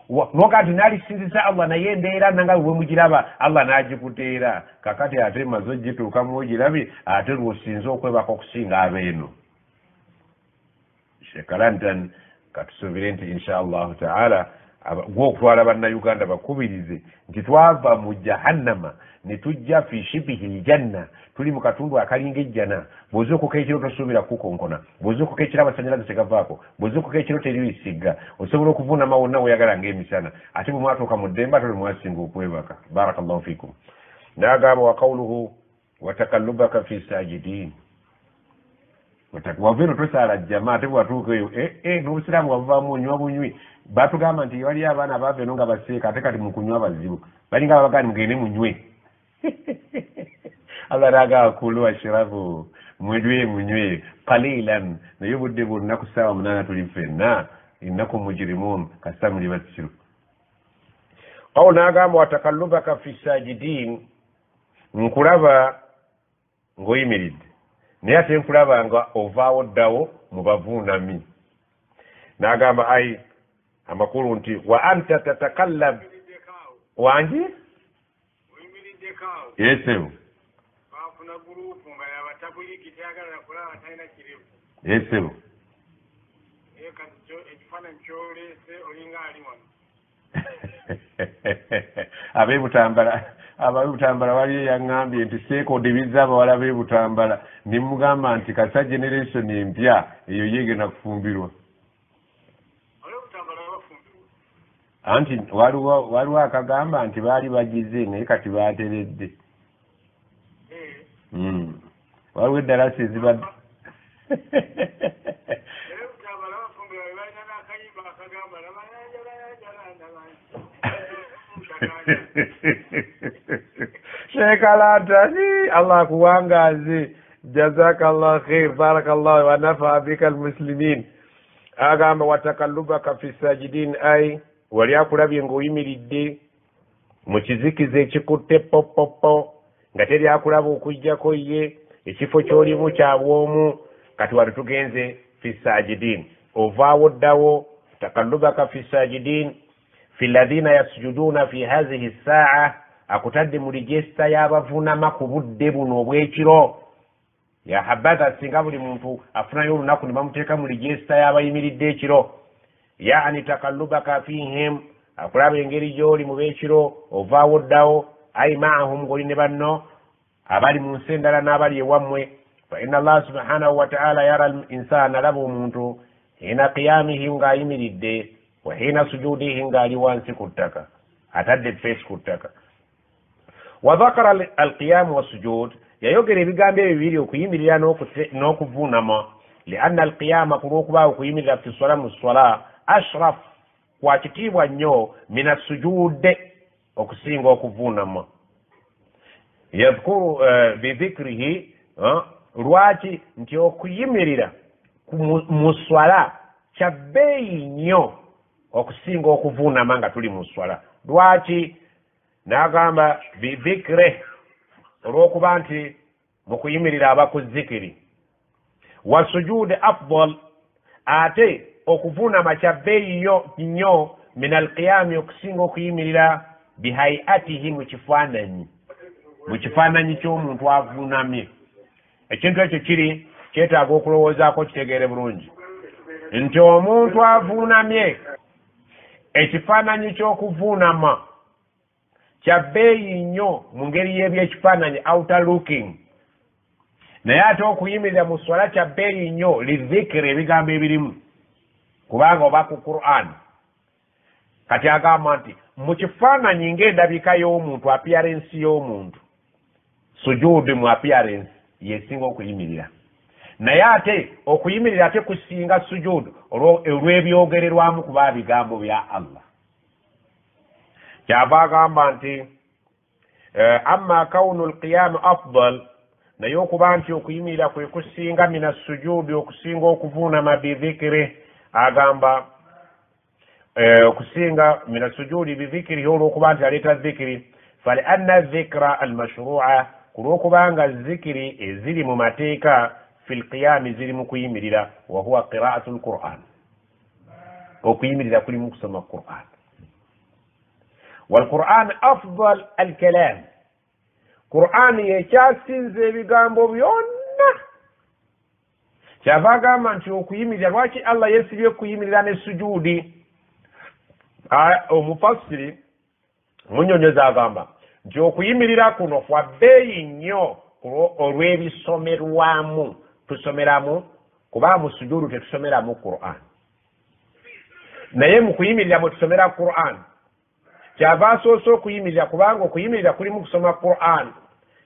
Speaker 1: noga nti nalisinziza allah naye embeera nanga we mugiraba allah n'agikuteera kakati ate maze ogituukamu ogirabe ate lwosinza okwebaka okusinga abeeno sheikh alantan katusuubire nti insha allahu taala
Speaker 2: gw'okutwala bannayuganda bakubirize nti twava mu jahannama ne tujja fi shibihi ljanna, tuli mu katundu akalinga ejjana. Bw'ozuukuka ekiro tosuubira kukonkona, bw'ozuukuka ekiro amasannyalaze tegavaako, bw'ozuukuka ekiro teribisiga, osobola okuvuunama wonna weeyagala ng'emisana, ate bwe mwatuuka mu ddembe tole mwasinga okwebaka. Barakallahu fikum. N'agamba wa qawluhu wa takallubaka fi sajidin, wava eno tosaala jjama ate bwatuuka eyo n'obusiraamu wavaamu onywa bunywi. Batugamba nti wali abaana abaava eno nga baseeka ate kati mu kunywa bazibu, balinga abagani mugende munywe. Allah n'agamba kulu washrabu, munywe qalilan, naye obudde bwonna ku ssaawa 8 tuli ffenna, innakum mujrimun, kasita muli basiru. Awo n'agamba watakallubaka fi sajidin, nkulaba ng'oyimiridde naye ate nkulaba nga ovaawo ddawo mu bavuunami. N'agamba ayi amakulu nti wa anta tatakallab wangi yesewo yesewo ab'ebutambala waliyo yaŋŋambye nti seekodibiza abawala b'ebutambala ne mugamba nti kasa generation empya eyo yeegenda kufumbirwa. Anti waliwo akagamba nti baali bagize naye kati baateredde. Waliwo eddalasa ezibadde Sheikh Alantani, Allah kuwangaze, jazakallah khair, barakallah wa nafa bika almuslimin. Agamba watakallubaka fi sajidin, ay wali akulabye ng'oyimiridde mu kizikiza ekikutte popopo nga teri akulaba okujjako ye, ekifo ky'olimu kya bwomu. Kati wali tugenze fi sajidin, ovaawo ddawo. Takallubaka fi sajidin fi alladhina yasjuduna fi hadhihi saa, akutadde mu ligesta y'abavuunama ku budde buno obw'ekiro. Ya habadha singa buli muntu afunayo olunaku ne bamuteeka mu ligesta y'abayimiridde ekiro. Yaani takallubaka fihim, akulaba engeri gy'oli mu b'ekiro, ovaawo ddawo. Ai maahum, ng'oli ne banno abali mu nsi endala n'abali ewammwe. Fa inna Allah subhanahu wa ta'ala yara al-insana, alaba omuntu hina qiyamihi ng'ayimiridde, wa hina sujudihi ng'ali wansi ku ttaka, atadde feesi ku ttaka. Wa dhakara al-qiyam wa sujud, yayogera ebigambo ebyo bibiri, okuyimirira n'okuvuunama. Lianna al-qiyama, kulw'okuba okuyimirira fi swala mu swala ashraf, kwa kitiibwa nnyo min as-sujud, okusinga okuvuunama. Yadhkuru bidhikrihi, lwaki nti okuyimirira mu swala kya bbeeyi nnyo okusinga okuvuunama nga tuli mu swala. Lwaki? N'agamba bidhikre, olw'okuba nti mu kuyimirira aba ku zikiri. Wa sujudi afdal, ate okuvuunama kya bbeeyi nnyo min alqiyami, okusinga okuyimirira bihayatihi, mu kifaananyi ky'omuntu avuunamye. Ekintu ekyo kiri kyetaaga okulowoozaako kitegeere bulungi nti omuntu avuunamye, ekifaananyi ky'okuvuunama kya bbeeyi nnyo mu ngeri y'ebyekifaananyi, outer looking. Naye ate okuyimirira mu swala kya bbeeyi nnyo lidhikiri, ebigambo ebirimu, kubanga oba ku Qur'an. Kati agamba nti mu kifaananyi ng'endabika y'omuntu, appearance y'omuntu, sujudi mu appearance yesinga okuyimirira. Naye ate okuyimirira ate kusinga sujudi olw'ebyogererwamu kuba bigambo bya Allah. Kyava agamba nti amma kaunu alqiyam afdal, naye okuba nti okuyimirira kwe kusinga mina sujudi, okusinga okuvuunama bidhikiri. Agamba okusinga mina sujudi bidhikiri, olw'okuba nti aleeta dhikiri. Fali anna dhikra almashru'a, kulw'okubanga zikiri eziri mu mateeka fil qiyami ziri mu kuyimirira. Wa huwa qira'atu alquran, okuyimirira kuli mu kusoma Qur'an. Walquran afdal alkalam, Qur'an yekyasinze ebigambo byonna. Kyava agamba nti okuyimirira, lwaki Allah yesibye okuyimirira ne sujudi? omufassiri munyonyeza agamba nti okuyimirira kuno kwa bbeeyi nnyo olw'ebisomerwamu tusomeramu kuba mu sujuudu tetusomeramu Qur'an naye mu kuyimirira mwe tusomera Qur'an kyava asoose okuyimirira kubanga okuyimirira kulimu kusoma Qur'an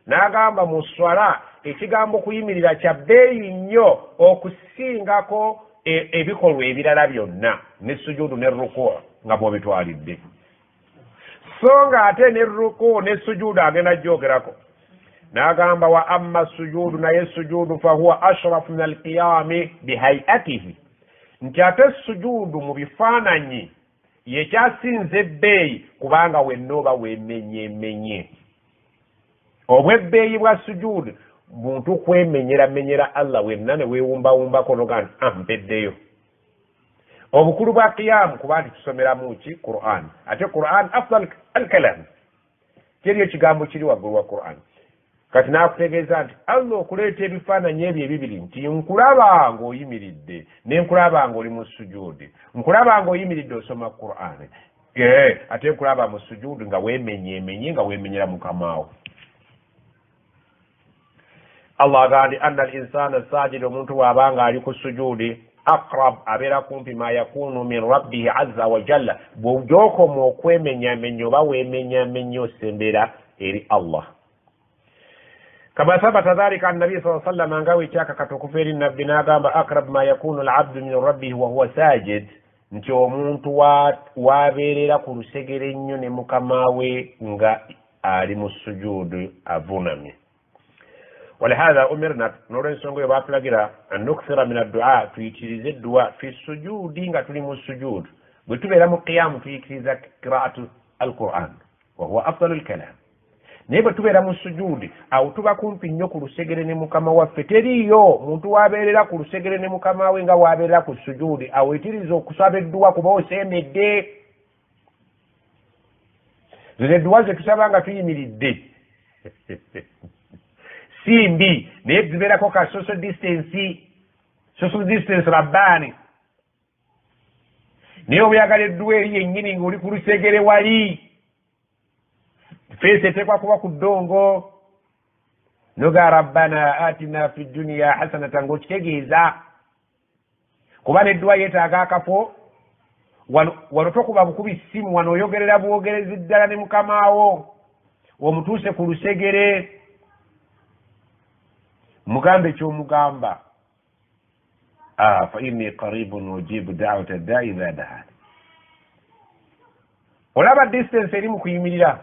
Speaker 2: n'agamba mu swala ekigambo okuyimirira kya bbeeyi nnyo okusingako ebikolwa ebirala byonna ne sujuudu ne rukuu nga bw'obitwalidde so nga ate ne rukuu ne sujuudu agenda gyogerako n'agamba wa amma sujuudu naye sujuudu fahuwa ashrafu min alqiyami bihayatihi nti ate sujuudu mu bifaananyi yekyasinze ebbeeyi kubanga wenna oba wemenyemenye obwebbeeyi bwa sujuudu muntu kwemenyeramenyera Allah wenna ne weewumbawumbako noga nti mpeddeyo obukulu bwa qiyamu kuba nti tusomeramu ki Qur'an ate Qur'an afdal alkalam kyeriyo kigambo kiri waggulu wa Qur'an kati naakutegeeza nti Allah okuleeta ebifaananyi ebyo ebibiri nti nkulaba ng'oyimiridde ne nkulaba ng'oli mu sujuudi nkulaba ng'oyimiridde osoma Qur'an ate nkulaba mu sujuudi nga weemenyemenye nga weemenyera mukamaawo Allah agandi anna al-insana sajid omuntu bw'abanga ali ku sujuudi aqrab abeera kumpi ma yakunu min rabbihi azza wa jalla bw'ogyokoma okwemenyamenya oba weemenyamenya osembera eri Allah kama thabata dhalika an nabii sallallahu alayhi wasallam ngawe kyaka katukufu eri nabbi n'agamba aqrab ma yakunu al-abdu min rabbihi wa huwa sajid nti omuntu wabeerera ku lusegere ennyo ne mukama we nga ali mu sujuudi avunamye ولهذا أمرنا نورين سونغو يباتلاغيرا أن نكثر من الدعاء tuyitirize الدعاء في السجود nga tuli mu sujud bwe tubeera mu qiyam tuyitiriza qiraatu al-Qur'an وهو أفضل الكلام naye bwe tubeera mu sujudi awo tuba kumpi nnyo ku lusegere ne mukama waffe teriyo muntu wabeerera ku lusegere ne mukama we nga wabeerera ku sujudi awo yitiriza okusaba edduwa kuba osemedde zino edduwa ze tusaba nga tuyimiridde simbi naye zibeerako ka social distance rabbani naye obuyagala edduwa eri yennyini ng'oli ku lusegere wali feesi eteekwa kuba ku ddongo noga rabbana atina fi dunya hasanatan ng'okitegeeza kuba n'edduwa yeetaaga akafo wano tokuba bukubi ssimu wano oyogerera bwogerezi ddala ne mukamaawo omutuuse ku lusegere mugambe ekyomugamba fa inni qaribun ujibu da'wata da'i idha da'an olaba distance eri mu kuyimirira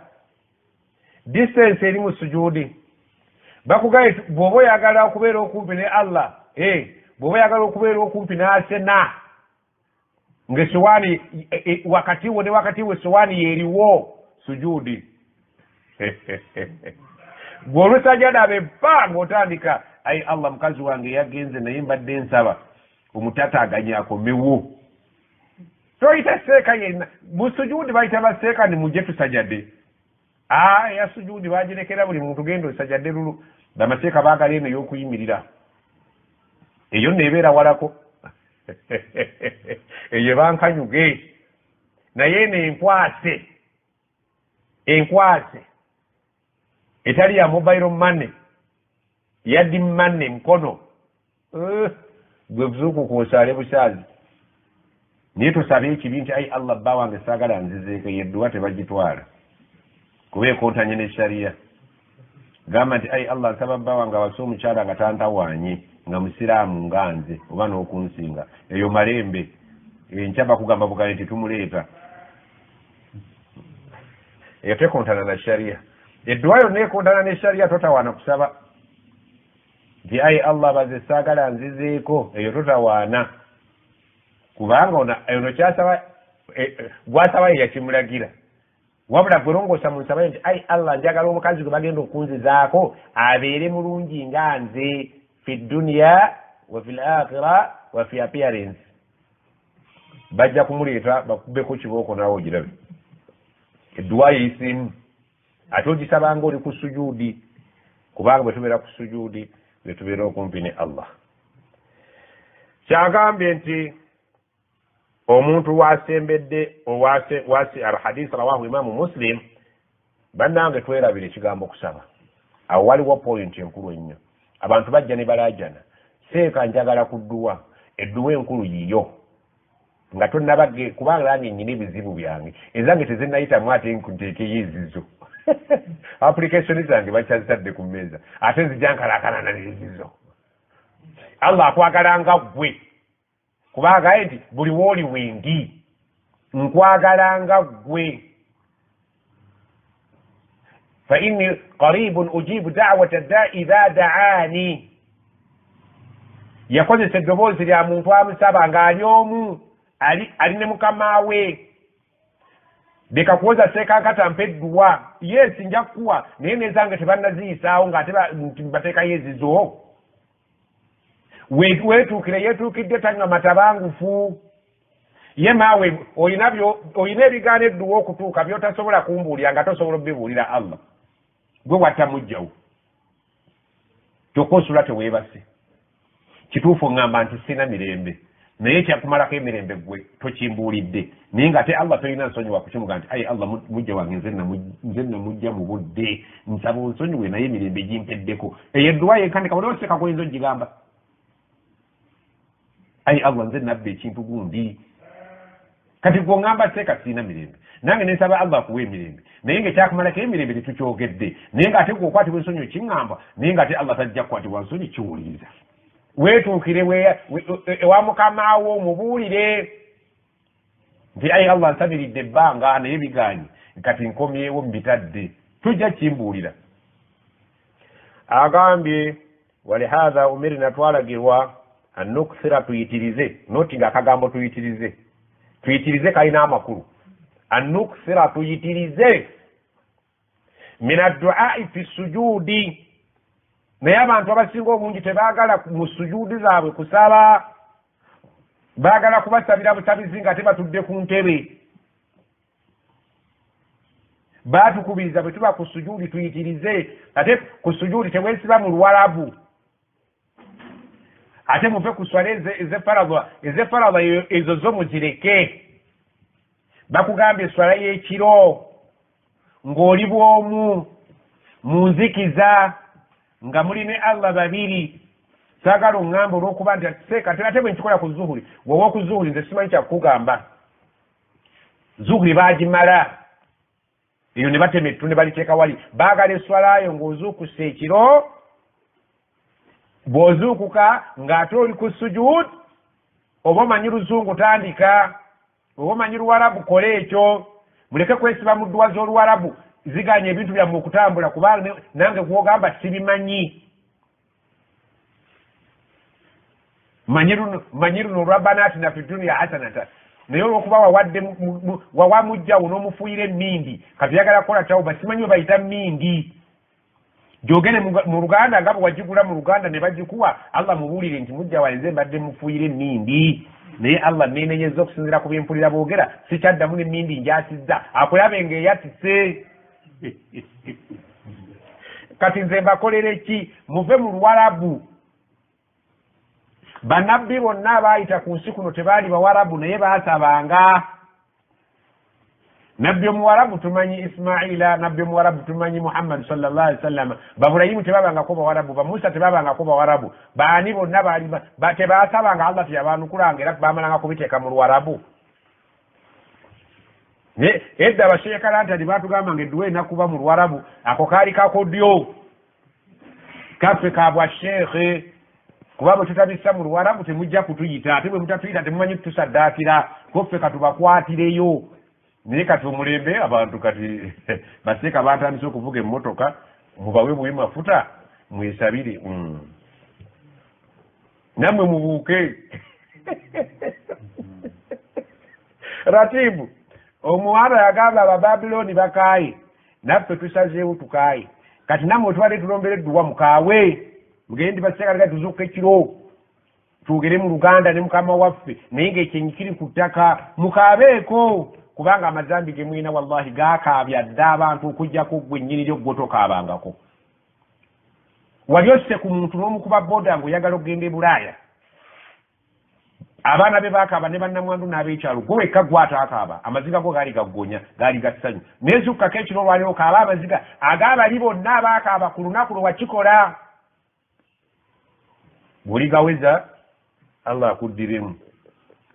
Speaker 2: distance eri mu sujuudi bakugaye bw'oba oyagala okubeera okumpi ne Allah bw'oba oyagala okubeera okumpi n'asena ng'essowaani wakati wo ne wakati wo essowaani yeeriwo sujuudi bw'olusajjada abeppa ng'otandika ayi Allah mukazi wange yagenze naye mbadde nsaba omutataaganya akomewo toyita seeka yenna mu sujuudi bayita baseeka ni mujje tusajjadde ya sujuudi bagirekera buli muntu genda osajjadde lulu bamaseeka baagala eno ey'okuyimirira eyo neebeera walako eyo bankanyuge naye eno enkwase etali ya mobile money yaddi money mkono gwe buzuuku kuosaale busaazi naye tusabe ekibi nti ayi Allah bba wange saagala nzizeeko yedduwa tebagitwala kuba ekontanye ne shariya gamba nti ayi Allah nsaba bba wange awase omukyala nga tantawaanye nga musiraamu nga nze oba n'okunsinga eyo malembe enkya bakugamba bugane tetumuleeta eyo tekontana na shariya edduwa yonna ekontana ne shariya totawaana kusaba nti ayi Allah baze saagala nzizeeko eyo totawaana kubanga ono kyasaba gwasaba ye yakimulagira wabula gwerongoosa mu nsaba nti ayi Allah njagala omukazi gwe bagenda okunzizaako abeere mulungi nga nze fi dunya wa fi l-akhira wa fi appearance bajja kumuleeta bakubbeko kibooko naawe ogirabe edduwa yeisimu ate ogisaba nga oli ku sujuudi kubanga bwe tubeera ku sujuudi bwe tubeera okumpi ne Allah kyagambye nti omuntu wasembedde wasi alhadith rawahu imamu muslim bannange twerabira ekigambo kusaba awo waliwo point enkulu ennyo abantu bajja ne balajana seeka njagala kudduwa edduwa enkulu yiyo nga tonnabagge kubanga nange nnyina ebizibu byange ezange tezinnayitamu ate nteekeyo ezizo application zange bakyazitadde ku mmeeza ate nzijankalaakanana n'ezizo Allah akwagala nga ggwe kubanga nti buli wooli wendi nkwagala nga ggwe fa inni qaribun ujibu da'wata da'i idha da'ani yakozesa eddoboozi lya muntu amusaba ng'ali omu ali ne mukama we leka kuwoza seekankata mpa edduwa yes nja kukuwa naye nezange tebannaziyisaawo ng'ate bateekayo ezizo weetuukire yeetuukidde tanywa matabangufu ye maawe olina ebigaana edduwa okutuuka byotasobola kumbuulira nga tosobola obibuulira Allah gwe watta mujjawo tokosula teweebase kituufu ngamba nti sina mirembe naye kyakumalako emirembe gwe tokimbuulidde naye nga ate Allah tolina nsonyiwa kukimuga nti ayi Allah mujja wange nze namujja mu budde nsaba onsonyiwe naye emirembe gimpeddeko eyo edduwa yenkandika walioseka kuyinza ogigamba ayi Allah nze nabba ekintu gundi kati gwe ngamba seeka sirina mirembe nange nensaba Allah akuwa emirembe naye nga ekyakumalako emirembe tetukyogedde naye nga ate gwe okwatibwa ensonyi okiŋŋamba naye nga ate Allah tajja kukwatibwa nsonyi kiwuliriza weetuukire ewa mukamaawo omubuulire nti ayi Allah nsabiridde ebbanga naye bigaanyi kati nkomyewo mubitadde tujja kimbuulira agambye walihaadha umirna twalagirwa annukthira tuyitirize noti nga akagambo tuyitirize kalina amakulu annukthira tuyitirize min adduai fi sujudi naye abantu abasinga obungi tebaagala mu sujuudi zaabwe kusaba baagala kubasabira busabizi nga tebatudde ku ntebe baatukubiriza bwe tuba ku sujuudi tuyitirize ate ku sujuudi teweesiba mu luwalabu ate muve ku swala ezefaradha ezo zo muzireke bakugambye eswala y'ekiro ng'oli bw'omu mu nzikiza nga muli ne Allah babiri saagala oŋŋamba olw'okuba nti seeka ate bwe nkikola ku zuhuri wowe oku zuhuri nze simanyi kyakukugamba zuhuri baagimala eyo ne batema ettu ne baliteeka wali baagala eswalayo ng'ozuukuse ekiro bw'ozuukuka ng'ate oli ku sujud oba omanyi luzungu tandika oba omanyi luwarabu kola ekyo muleke kwesiba mu dduwa z'oluwarabu ziganya ebintu byammwe okutambula kubanga nange gwogamba sibimanyi manyi luno rabbana atina fi dunya hasanatan naye olwokuba wawa mujjawo n'omufuuyira emmindi kati yagala kukola tawuba simanyi we bayita mmindi gyogene mu Luganda nga bwe wagigula mu Luganda ne bagikuwa Allah mubuulire nti mujja wanze mbadde mufuuyira emmindi naye Allah neenenyezza okusinziira ku byempulira boogera sikyaddamu n'emmindi njasizza akulabe ng'eyatise kati nze mbakolere ki muve mu luwalabu bannabbi bonna abaayita ku nsi kuno tebaali bawarabu naye baasabanga nabbi omuwarabu tumanyi Ismaila nabbi omuwarabu tumanyi Muhammad sallallahu alaihi wasallam babulayimu tebabangako bawarabu bamusa tebabangako bawarabu baani bonna baali tebaasabanga Allah teyabanukulanga era bamalanga kubiteeka mu luwarabu edda abasheekalantali baatugamba nga edduwa enakuba mu luwarabu ako kaali kakodyo kaffe kabwa sheekhe kuba bwe tutabissa mu luwarabu temujja kutuyita ate bwe mutatuyita temumanyi kutusaddaakira koffe katubakwatireyo naye kati omulembe abantu kati baseeka batandise okuvuga emmotoka mubawe bubi mafuta mwesabire nammwe mubuuke ratibu omuwala yagamba abababilooni bakaaye naffe tusazeewo tukaaye kati nammwe twale tulombera edduwa mukaawe mugende baseeka tuzuuka ekiro twogere mu Luganda ne mukama waffe naye ng'ekyenyi kiri ku ttaka mukaabeeko kubanga amazambi ge mwina wallahi gaakaabya dda abantu okuggyako ggwe nnyini gwe tokaabangako wali osse ku muntu n'omukuba boda ng'oyagala okugenda e Bulaaya abaana be baakaaba ne bannamwandu n'ab'ekyalo gwe wekka gwataakaaba amaziga go gaali gaggonya gaali gassanyu naye zukkako ekiro olwaliwo kaaba amaziga agaabali bonna abaakaaba ku lunaku lwe wakikola bw'oli gaweza allah akuddiremu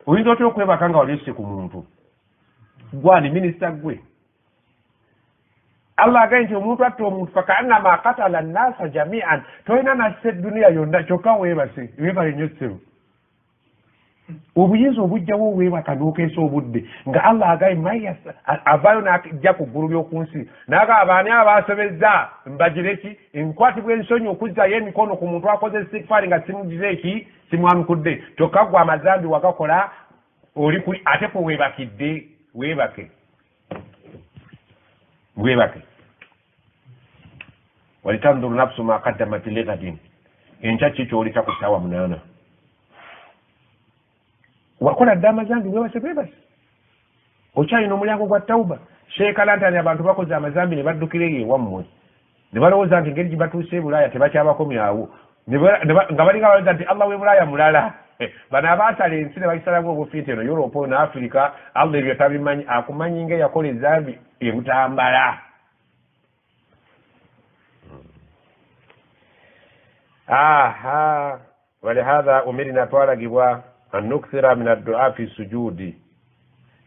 Speaker 2: oyinza otya okwebaka nga waleese ku muntu gwani minisita gwe allah agaye nti omuntu atta omuntu fakaannama katala nnasa jamian tolina nassa edduniya yonna kyokka weebase weebale nnyo ssebo obuyinza obujjawo weebaka n'okeesa obudde nga allah agaye avaayo n'ajja ku ggulu ly'oku nsi naga abaani abaasobezza mbagireki enkwatibwa ensonyi okuzzaayo emikono ku muntu akoze istighfaari nga simugize eki simwanukudde kyokka gwe amazambi wagakola oli kuli ate kwe weebakidde weebake walitanduru nafsu ma qaddamat lighadin enkya kikyoli kya ku ssaawa 8 wakola dda amazambi weebase okyalina omulyango gwa tawuba sheekalantani abantu bakoze amazambi ne baddukira eyo ewammwe ne balowooza nti engeri gye batuuse e bulaaya tebakyabakomyawo nga balinga balowooza nti allah w'e bulaaya mulala bano abaasala ensi ne bagisalamu obufiiti eno Europe ne Africa allah ebyo tabimanyi akumanyi ng'eyakola ezambi ebutambala walihadha umirina twalagibwa an nukthira min addua fi sujudi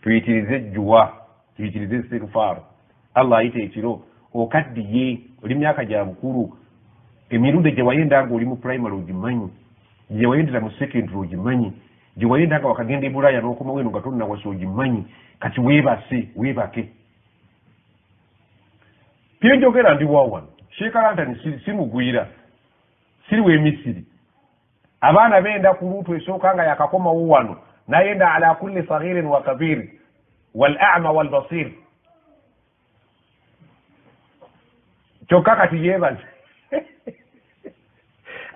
Speaker 2: tuyitirize ejjuwa tuyitirize istighfar allah ayita ekiro okaddiye oli myaka gya bukulu emirundi gye wayenda nga oli mu primary ogimanyi gye wayendera mu secondary ogimanyi gye wayenda nga wakagenda e bulaaya n'okoma weno nga tonnawasa ogimanyi kati weebake byenjogera ndi wawano sheekalantani simugwira siri w'emisiri abaana benda ku luutu esooka nga yakakomawo wano nayenda ala kulli saghirin wa kabir wal a'ma wal basir kyokka kati yeebaze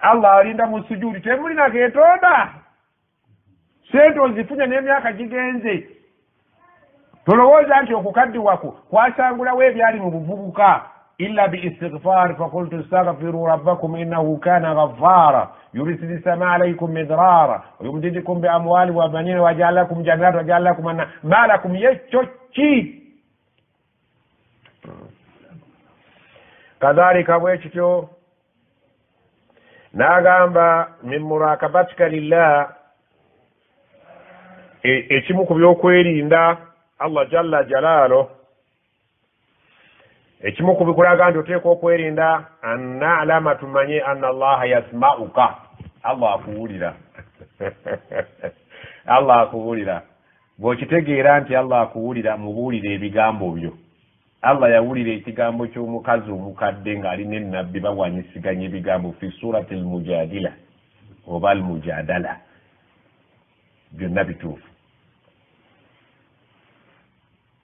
Speaker 2: allah alinda mu sujudi temulina keetonda sente ozifunya n'emyaka gigenze tolowooza nti okukaddiwako kwasangulawo ebyali mu buvubuka إلا باستغفار فقلت استغفروا ربكم إنه كان غفارا يرسل السماء عليكم مدرارا ويمددكم بأموال وبنين وجعل لكم جنات وجعل لكم ما لكم يشتشي كذلك ويشتو ناغامبا من مراقبتك لله ekimu ku byokwerinda allah jalla jalalo ekimu ku bikulaga nti oteeka okwerinda an na'lama tumanye anna allaha yasma'uka allah akuwulira allah akuwulira bw'okitegeera nti allah akuwulira mubuulire ebigambo byo allah yawulira ekigambo ky'omukazi omukadde ng'alina ennabbi bawanyisiganya ebigambo fi surati almujadila oba almujadala byonna bituufu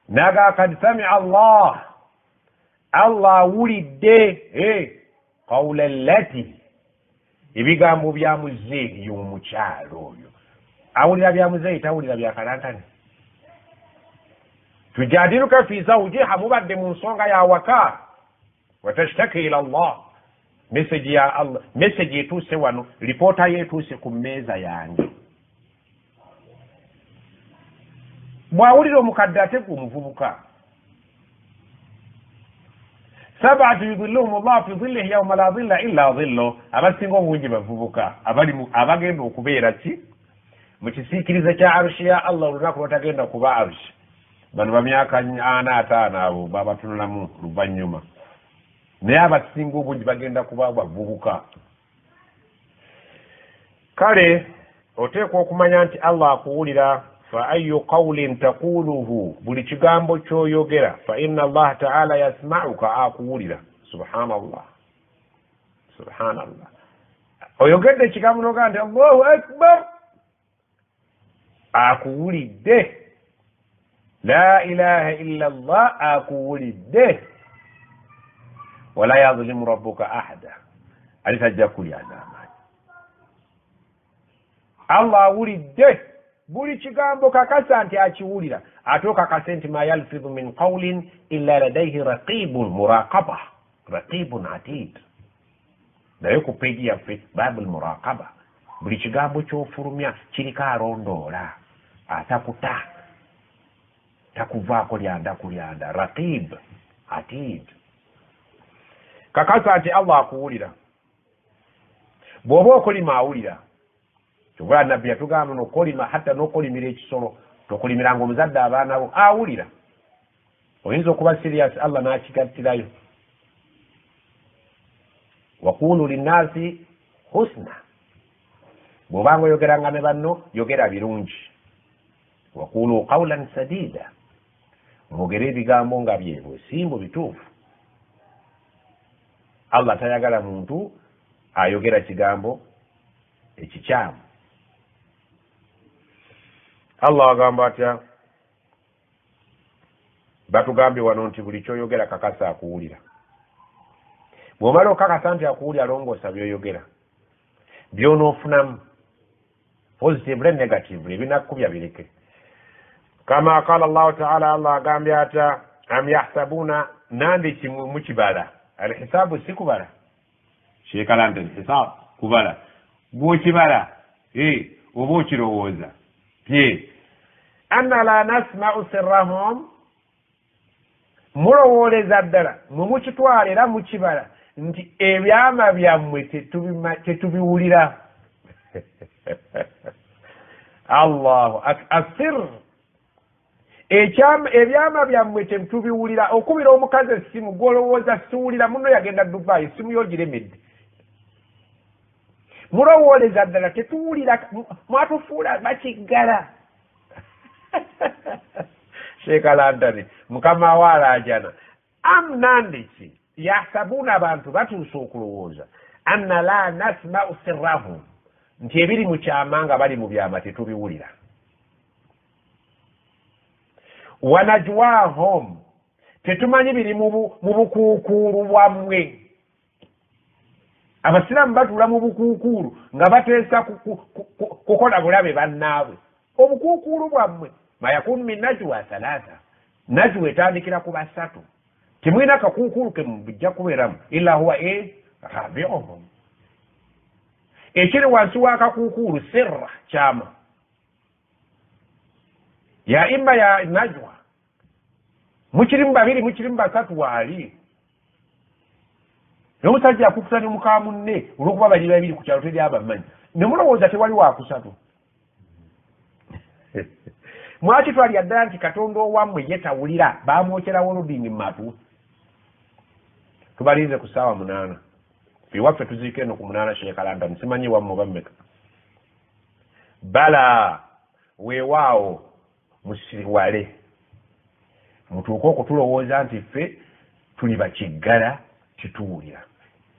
Speaker 2: naga kad samia allah awulidde qawla allati ebigambo bya muzeeyi y'omukyalo oyo awulira bya muzeeyi tawulira bya kalantani tujadiluka fi zawjiha mubadde mu nsonga ya waka watashtaki ila allah message ya allah message etuuse wano lipoota yetuuse ku mmeeza yange bwawulira omukadde ate gumuvubuka sab'atu yudhilluhum allah fi dhillihi yawma la dhilla illa dhillu abasinga obungi bavubuka abagenda okubeera ki mu kisiikirize kya arushi ya allah olunaku lwatagenda kuba arushi bano bamyaka 45 abo babatunulamu luvannyuma naye abasinga obungi bagenda kuba bavubuka kale oteekwa okumanya nti allah akuwulira fa ayu qawlin taquluhu buli kigambo kyoyogera fa inna allah ta'ala yasma'uka akuwulira subhanallah oyogedde ekigambo noga nti allahu akbar akuwulidde la ilaha illa allah akuwulidde wala yadhlimu rabbuka ahada alitajja kulya n'amaanyi allah awulidde buli kigambo kakasa nti akiwulira ate okakase nti ma yalfidhu min qawlin illa ladayhi raqibun muraqaba raqibun atid naye ku peji yaffe babu lmuraqaba
Speaker 1: buli kigambo ky'ofulumya kiriko alondoola atakuta takuvaako lyanda kulyanda raqib atid kakasa nti Allah akuwulira bw'oba okolima awulira kyobula nabbi yatugamba nokolima hatta n'okolimira ekisolo tokulimiranga omuzadde abaana bo awulira oyinza okuba serious Allah n'akigattirayo wakulu linnasi husna bw'obanga oyogeranga ne banno yogera birungi wakulu qawlan sadida mwogere ebigambo nga byebwesimbu bituufu Allah tayagala muntu ayogera kigambo ekikyamu Allah agamba atya batugambye wano nti buli kyoyogera kakasa akuwulira bw'omala okakasa nti akuwulira longoosa byoyogera byonoofunamu positively negatively ebinakkubya bireke kama qala Allahu ta'ala Allah agambye ata am yahsabuna nandi kimu mukibala alhisabu sikubala shekalante alhisab kubala bwokibala oba okirowooza anna la nasma'u sirrahum mulowooleza ddala mumukitwala era mukibala nti ebyama byammwe tetubiwulira Allahu asir ebyama byammwe tetubiwulira okubira omukazi essimu gwolowooza siwulira muno yagenda Dubai essimu yogiremedde mulowooleza ddala tetuwulira mwatufuula bakiggala shekalantane mukama waalajana am nandiki yahsabuna abantu batuusa okulowooza anna la nasma'u sirrahum nti ebiri mu kyama nga bali mu byama tetubiwulira wanajwahum tetumanyi biri mu bukuukuulu bwammwe abasiraamu batuula mu bukuukuulu nga bateesa kukola bulabe bannaabwe obukuukuulu bwammwe mayakunu min najwa thalatha najwa etandikira ku basatu temwina kakuukuulu ke mubijja kubeeramu illa huwa rabiuhum ekiri wansi w'akakuukuulu sirra kyama ya imma ya najwa mukirimu babiri mukirimu basatu waali n'omusajja akukusa ne muka munne olw'okuba bali babiri ku kyalo teri abamanyi ne mulowooza tewali waakusatu mwaki twalya ddala nti katonda owammwe ye tawulira baamwokyerawo oludingi mumatu tubalinze ku ssaawa 8 iwaffe tuziika eno ku 8 shekalanda nsimanyi wammwe bammeka bala weewaawo musiriwale mutuuke okutulowooza nti ffe tuli bakiggala kituwulira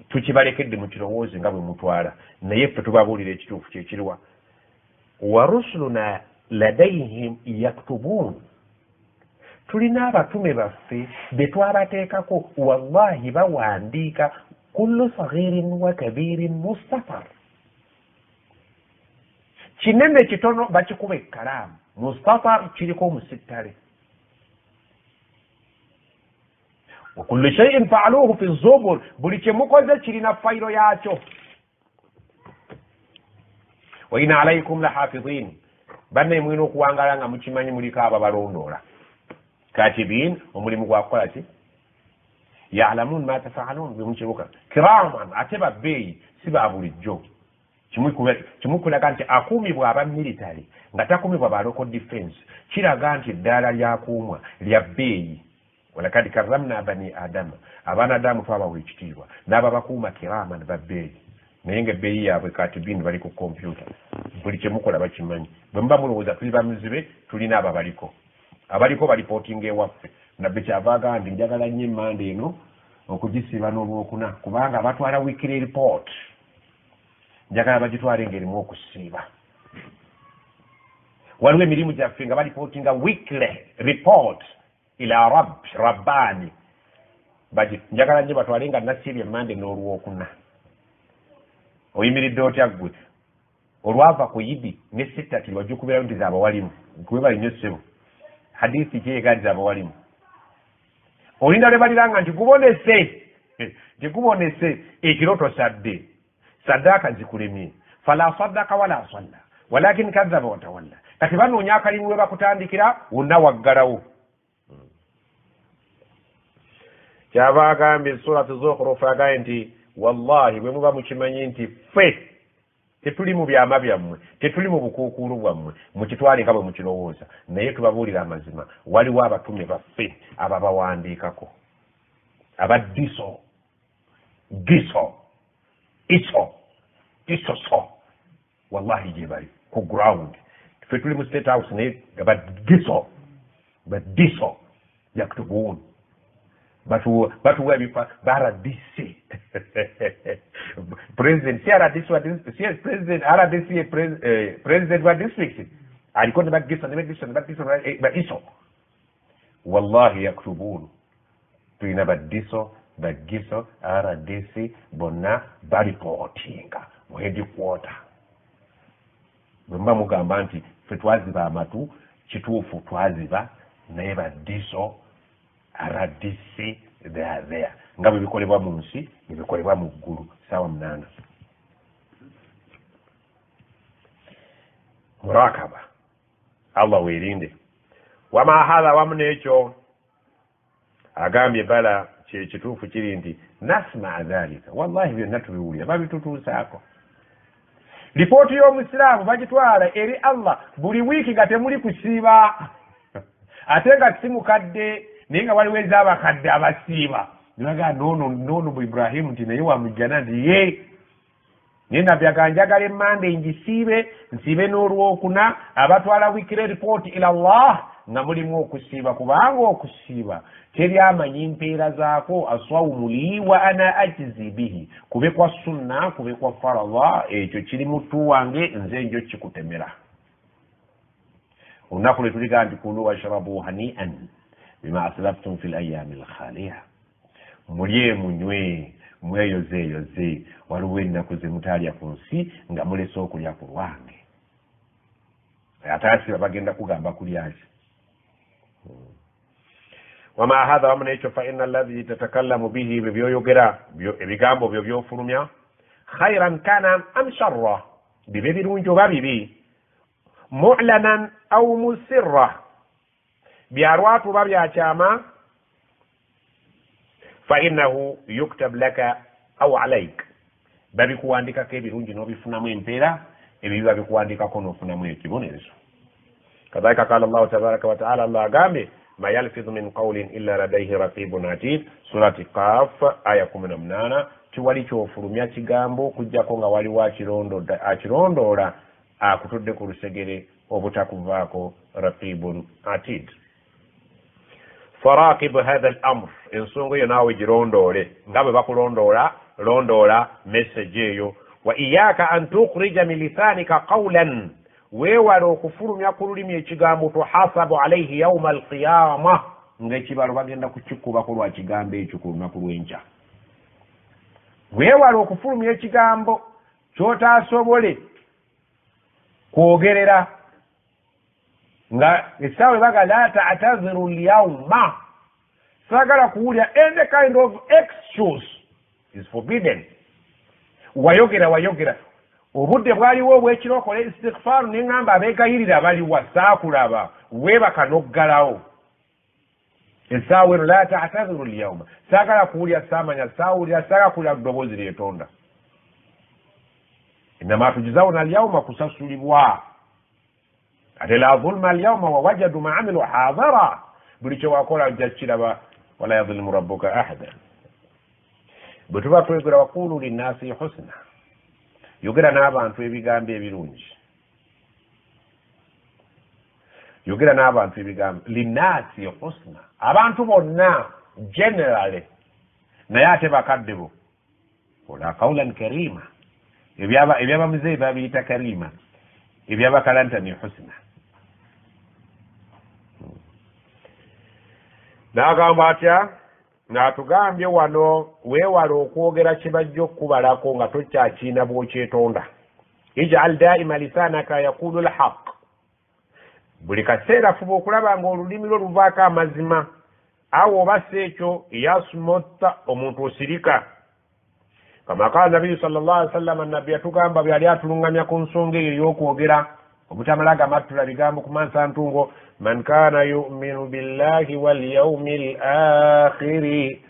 Speaker 1: tukibalekedde mu kirowoozi nga bwe mutwala naye ffe tubabuulira ekituufu kyekiriwa wa rusuluna ladayhim yaktubuun tulina abatume baffe be twabateekako wallahi bawandiika kullu saghirin wa kabirin mustafar kinene kitono bakikuba ekkalaamu mustafar kiriko omusittale wa kullu shay'in fa'aluhu fi zubur buli kyemukoze kirina fayiro yaakyo wa inna alaykum lahafidhin banne mwina okuwangala nga mukimanyi muliko abo balondoola katibin omulimu gwakukola ki ya'lamun ma tafa'alun bimukibuka kiraman ate babbeeyi si ba bulijjo kimukulaga nti akuumibwa aba military nga takuumibwa ba local defense kiraga nti eddaala lyakuumwa lya bbeeyi walakad karramna bani adama abaana adamu twabawa ekitiibwa n'aba bakuuma kiraman babbeeyi naye nga ebbeeyi yaabwe katibin bali ku kompyuta buli kyemukola bakimanyi bwe muba mulowooza tuli bamuzibe tulina abo abaliko balipootinga ewaffe nabbe kyava agamba nti njagala nnyo emmanda eno okugisiba n'olwokuna kubanga batwala weekly report njagala bagitwale ng'erimu okusiiba waliwo emirimu gyaffe nga balipootinga weekly report ila rabbaani njagala nnyo batwale nga nasiibye emmanda n'olwokuna oyimiridde otya ggwe olwava ku yidi ne sittati wajja okubeerayo nti zaabawalimu kuwebali nnyo ssebo hadithi kyeyegaaliza abawalimu olinda lwe baliranga nti gubonese ekiro tosadde saddaaka zikulemye
Speaker 2: fala saddaqa wala salla walakin kazzaba watawalla. Kati banoonya akalimu we bakutandikira wonna waggalawo. Kyava agambye surati Zukhruf agambye nti wallahi bwe muba mukimanyi nti ffe tetuli mu byama byammwe, tetuli mu bukuukulu bwammwe, mukitwale nga bwe mukirowooza, naye tubabuulira amazima. Waliwo abatume baffe ababawandiikako, abaddiso iso wallahi gye bali ku ground. Ffe tuli mu state house naye badiso yaktubuun batuwa ebifa baradisi president president RDC president wa district aliko ne badiso badiso wallahi yaktubuun. Tulina badiso bagiso RDC bonna balipotinga mu headquarter. Bwemba mugamba nti ffe twaziba amatu kituufu twaziba naye badiso RDC they are there. Nga bwe bikolebwa mu nsi ne bikolebwa mu ggulu ssaawa 8. Murakaba Allah weerinde. Wama hadha wamu n'ekyo agambye bala kituufu kiri nti nasma dhalika wallahi byonna tubiwulira babitutuusaako. Lipooti y'omusiraamu bagitwala eri Allah buli wiiki nga temuli kusiiba ate nga si mukadde naye nga waliwo ez'abakadde abasiiba. Nibagaa noono mu Ibrahimu nti naye wamujjana nti ye naye nabbi aganjagala emmande nsiibe n'olwokuna abatwala wiikire ripooti ila Allah nga mulimu okusiiba, kubanga okusiiba teri amanyi mpeera zaako. aswawmu li wa ana ajzi bihi, kube kwa sunna kube kwa faradha, ekyo kiri mutu wange nze njo kikutemera. olunaku lwe tuliga nti kulu washrabu hanian bima aslaftum fi layami alkhaliya, mulye munywe mweyozeeyoze waliwo ennaku ze mutaalya ku nsi nga mulese okulya ku lwange. Ataasiba bagenda kugamba kulyaki. Wama hadha wamu n'ekyo fa inna alladhi tatakallamu bihi byoyogera ebigambo byo byofulumya khairan kana am sharra, bibe birungi oba bibi, mu'lanan aw musirra, byalwatu oba byakyama, fa innahu yuktab laka aw alayk, babikuwandikako ebirungi n'obifunamu empeera, ebibi babikuwandikako n'ofunamu ekibonerezo. Kadhalika qala Allahu tabaraka wa ta'ala, Allah agambe ma yalfidhu min qawlin illa ladayhi raqibun atid, surati Qaf aya 18. Tiwali kyofulumya kigambo kujjako nga waliwo akirondoola akutudde ku lusegere obutakuvaako raqibun atid. faraqib hadha al-amr, ensonga eyo naawe girondoole nga bwe bakulondoola message eyo. Wa iyaka an tukhrija min lisanika qawlan, weewala okufulumya ku lulimi ekigambo tuhasabu alayhi yawma alqiyama, ng'ekibalo bagenda kukikubako lwa kigambo ekyo ku lunaku lw'enkya. Weewala okufulumya ekigambo ky'otaasobole kwogerera nga essaawa baga la ta'taziru lyawma, saagala kuwulya any kind of excuse is forbidden. Wayogera obudde bwaliwo obw'ekirokole istighfar n'engamba abeegayirira baliwa saakulaba weebaka n'oggalawo. Essaawa eno la ta'taziru lyawma, saagala kuwulya saamanya saawulira saagala kuwulya ddoboozi lyetonda. Innama tujzawna alyawma, kusasulibwa. Ate la zulma alyawma wa wajadu ma amilu hadara, buli kye wakola ojja kiraba, wala yadhlimu rabbuka ahada. Bwe tuba twegera waqulu linnaasi husna, yogera n'abantu ebigambo ebirungi. Yogera n'abantu ebigambo linnaasi husna, abantu bonna generally, naye ate bakadde bo ola qawlan karima, ebyabamize babiyita karima, ebyabakalanta ni husna. N'agamba atya, n'atugambye wano weewala okwogera kibajja okubalako nga tokyakiina bw'okyetonda. Ij'al daa'ima lisaanaka yaqulu al-haqq, buli kaseera fuba okulaba ng'olulimi lwo luvaako amazima. Awo oba si ekyo yasmutta, omuntu osirika. kama qala nabiyyu sallallahu alaihi wasallam nabbi atugamba byali atulungamya ku nsonga eyo y'okwogera obutamalaga matula bigambo ku mansa ntungo man kana yu'minu billahi wal yawmil akhiri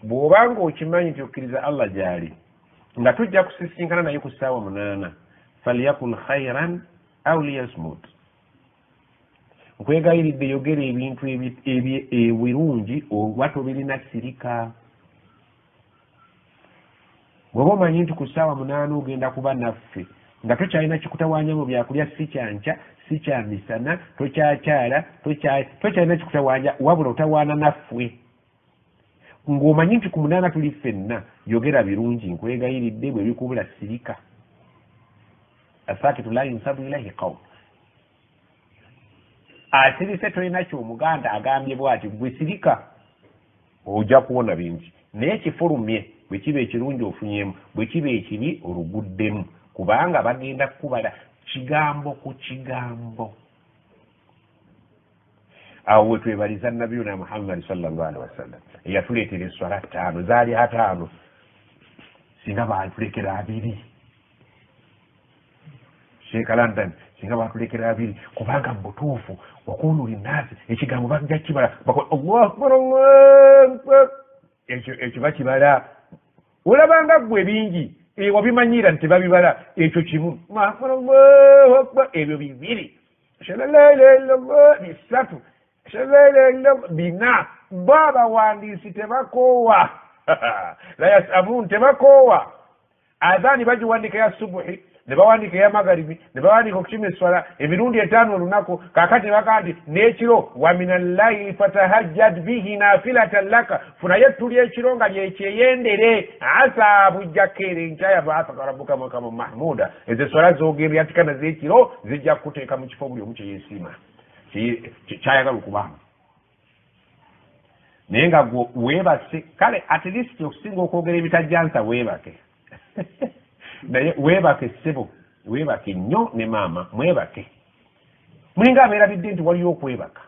Speaker 2: bw'obanga okimanyi nti okkiriza Allah gyali nga tujja kusisinkana naye ku ssaawa 8 falyakun khairan aw liyasmut nkwegayiridde yogera ebintu ebirungi oba tobirina sirika bw'oba omanyi nti ku ssaawa 8 ogenda kuba naffe nga tokyalina kikutawaanya mu byakulya si kyanca si kya misana tokyakyala tokyalina kikutawaanya wabula otawaana naffe ng'omanyi nti ku 8 tuli ffenna yogera birungi nkwegayiridde bwe bikubula sirika asakitu la yunsabu ilahi qawm asirise tolina kyomuganda agambye bwati gwe sirika ojja kuwona bingi naye kifulumye bwe kiba ekirungi ofunyemu bwe kiba ekibi oluguddemu kubanga bagenda kukubala kigambo ku kigambo awo wetwebaliza nabiyuna Muhammad sallallahu alaihi wasallam eyatuleetera eswala 5 zaali 5 singa baatulekera 2 Sheikh London singa baatulekera 2 kubanga mbutuufu wakunu linnaasi ekigambo bajja kibala Allahu akbar ekyo bakibala olabanga gwe bingi wabimanyira nti babibala ekyo kimu ebyo bibiri bisatu bina babawandiisi tebakoowa la yasamun tebakoowa adhani bagiwandika ya subuhi ne bawandika ya magaribi ne bawandika okukima eswala emirundi 5 olunaku kakati bakati n'ekiro wa minallahi fatahajjad bihi nafilatan laka funayo ettuli ekiro nga lyekyeyendere asa bujjakere nkyaya baasaka rabbuka makamu mahmuda ezo eswala zogerya tikana z'ekiro zijja kuteeka mu kifo buli omu kyeyesiima kyayagala okubamu naye nga weebase kale at least okusinga okwogera ebitajjansa weebake naye weebake ssebo weebake nnyo ne maama mwebake mulinga abeerabidde nti waliyo okwebaka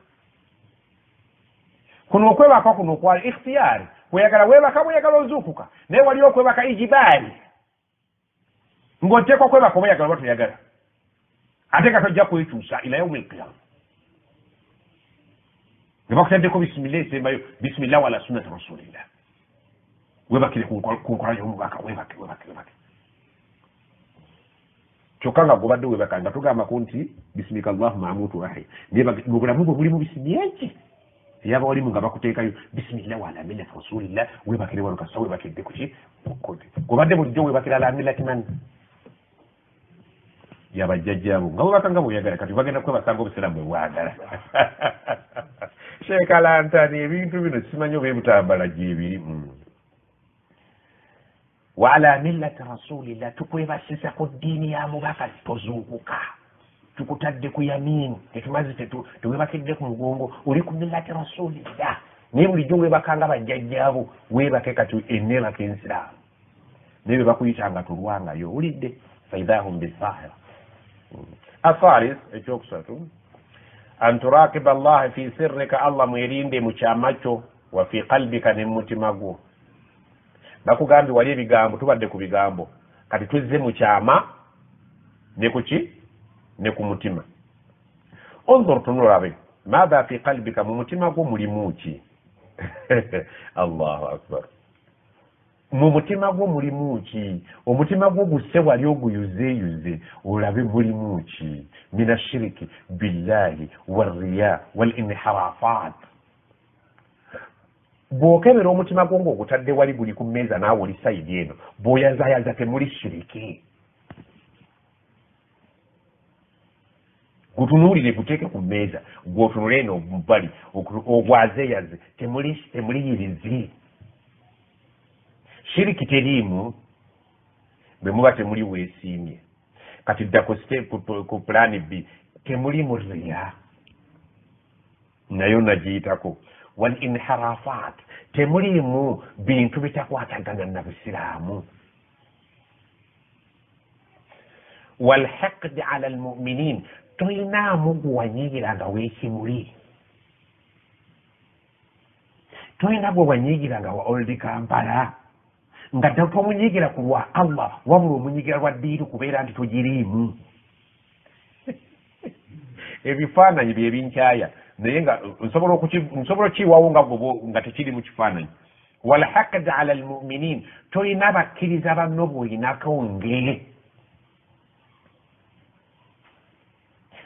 Speaker 2: kuno okwebaka kuno okwali ikhtiyari weyagala weebaka bweyagala ozuukuka naye waliyo okwebaka ijibaali ng'oteekwa okwebaka oba oyagala oba toyagala ate nga tojja kwekyusa ila yaumi alqiyama ne bakutaddeko bisimillah esembayo bisimillah wala sunnati rasulillah webakire ku nkola y'omubaka webake kyokka nga gobadde webaka nga tugambako nti bisimika allahumma amutu ahya obulamu bwe bulimu bisimyeki eyaba walimu nga bakuteekayo bisimillah wala millati rasulillah webakire wano kasa webakidde kuki gobadde bulijjo webakire ala millati mani yabajjajjaabo nga webaka nga bweyagala kati bagenda kwebasanga obusiramu bwe bwagala Sheikh Lantani ebintu bino simanyi oba ebutambala gyebiri wa ala millati rasulillah tukwebasisa ku ddiini ya mubaka tozuukuka tukutadde ku yamini tetumaze tewebakidde ku mugongo oli ku millati rasulillah naye bulijjo webakanga bajjajjaabo webake kati ennebaka ensiraamu naye bwe bakuyitanga tulwangayo olidde faidahum bisahira athalis ekyokusatu an turakiba allaha fi sirrika allah mwerinde mu kyama kyo wa fi qalbika ne mumutima gwo bakugambye wali ebigambo tubadde ku bigambo kati tuzze mu kyama ne kuki ne ku mutima onzor tunulabe maadha fi qalbika mu mutima gwo mulimu ki allahu akbar mu mutima gwo mulimu ki omutima gwo gusse wali oguyuzeyuze olabe mulimu ki min ashiriki billahi walriya walinharafat bw'okebera omutima gwo ng'ogutadde wali guli ku mmeeza naawe oli sayidi eno bw'oyazayaza temuli shiriki gutunuulire guteeke ku mmeeza gw'otunule eno omubbali ogwazeeyaze temuli yirizi shiriki teriimu bwe muba temuli weesiimye kati dda ku pulaani b temuli mu riya nayo nagiyitako wal inharafat temulimu bintu bitakwatagana na busiraamu wal haqd ala al mu'minin toyinaamu gwewanyiigira nga weekimuli toyina gwe wanyiigira nga wa oldi kampala nga tomunyigira ku lwa Allah wabula omunyigira lwa ddiini kubeera nti togiriimu ebifaananyi bye binkyaya naye nga nsobola okiyiwawo nga tekiri mu kifaananyi walhaqd ala almuminin tolina bakkiriza banno bw'olinako ngere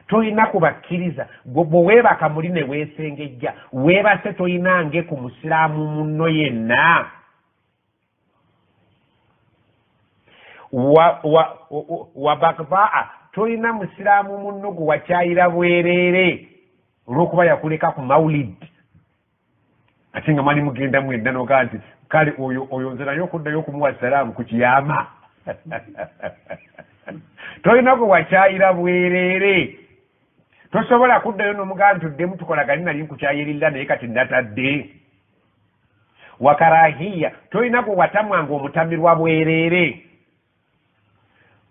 Speaker 2: tolina kubakkiriza bwe weebaka muli ne weesengejja weebase tolinange ku musiraamu munno yenna wa bagdaa tolina musiraamu munno gwe wakyayira bwereere olw'okuba yakuleka ku mawulid ate nga mwali mugenda mwenda nogaa nti kale oyo nze naye okuddayo okumuwa salaamu ku kiyama tolina gwe wakyayira bwereere tosobola kuddayo n'omugaa nti oddemu tukolagani nali nkukyayiririra naye kati natadde wakarahiya tolina gwe watamwanga omutamirwa bwereere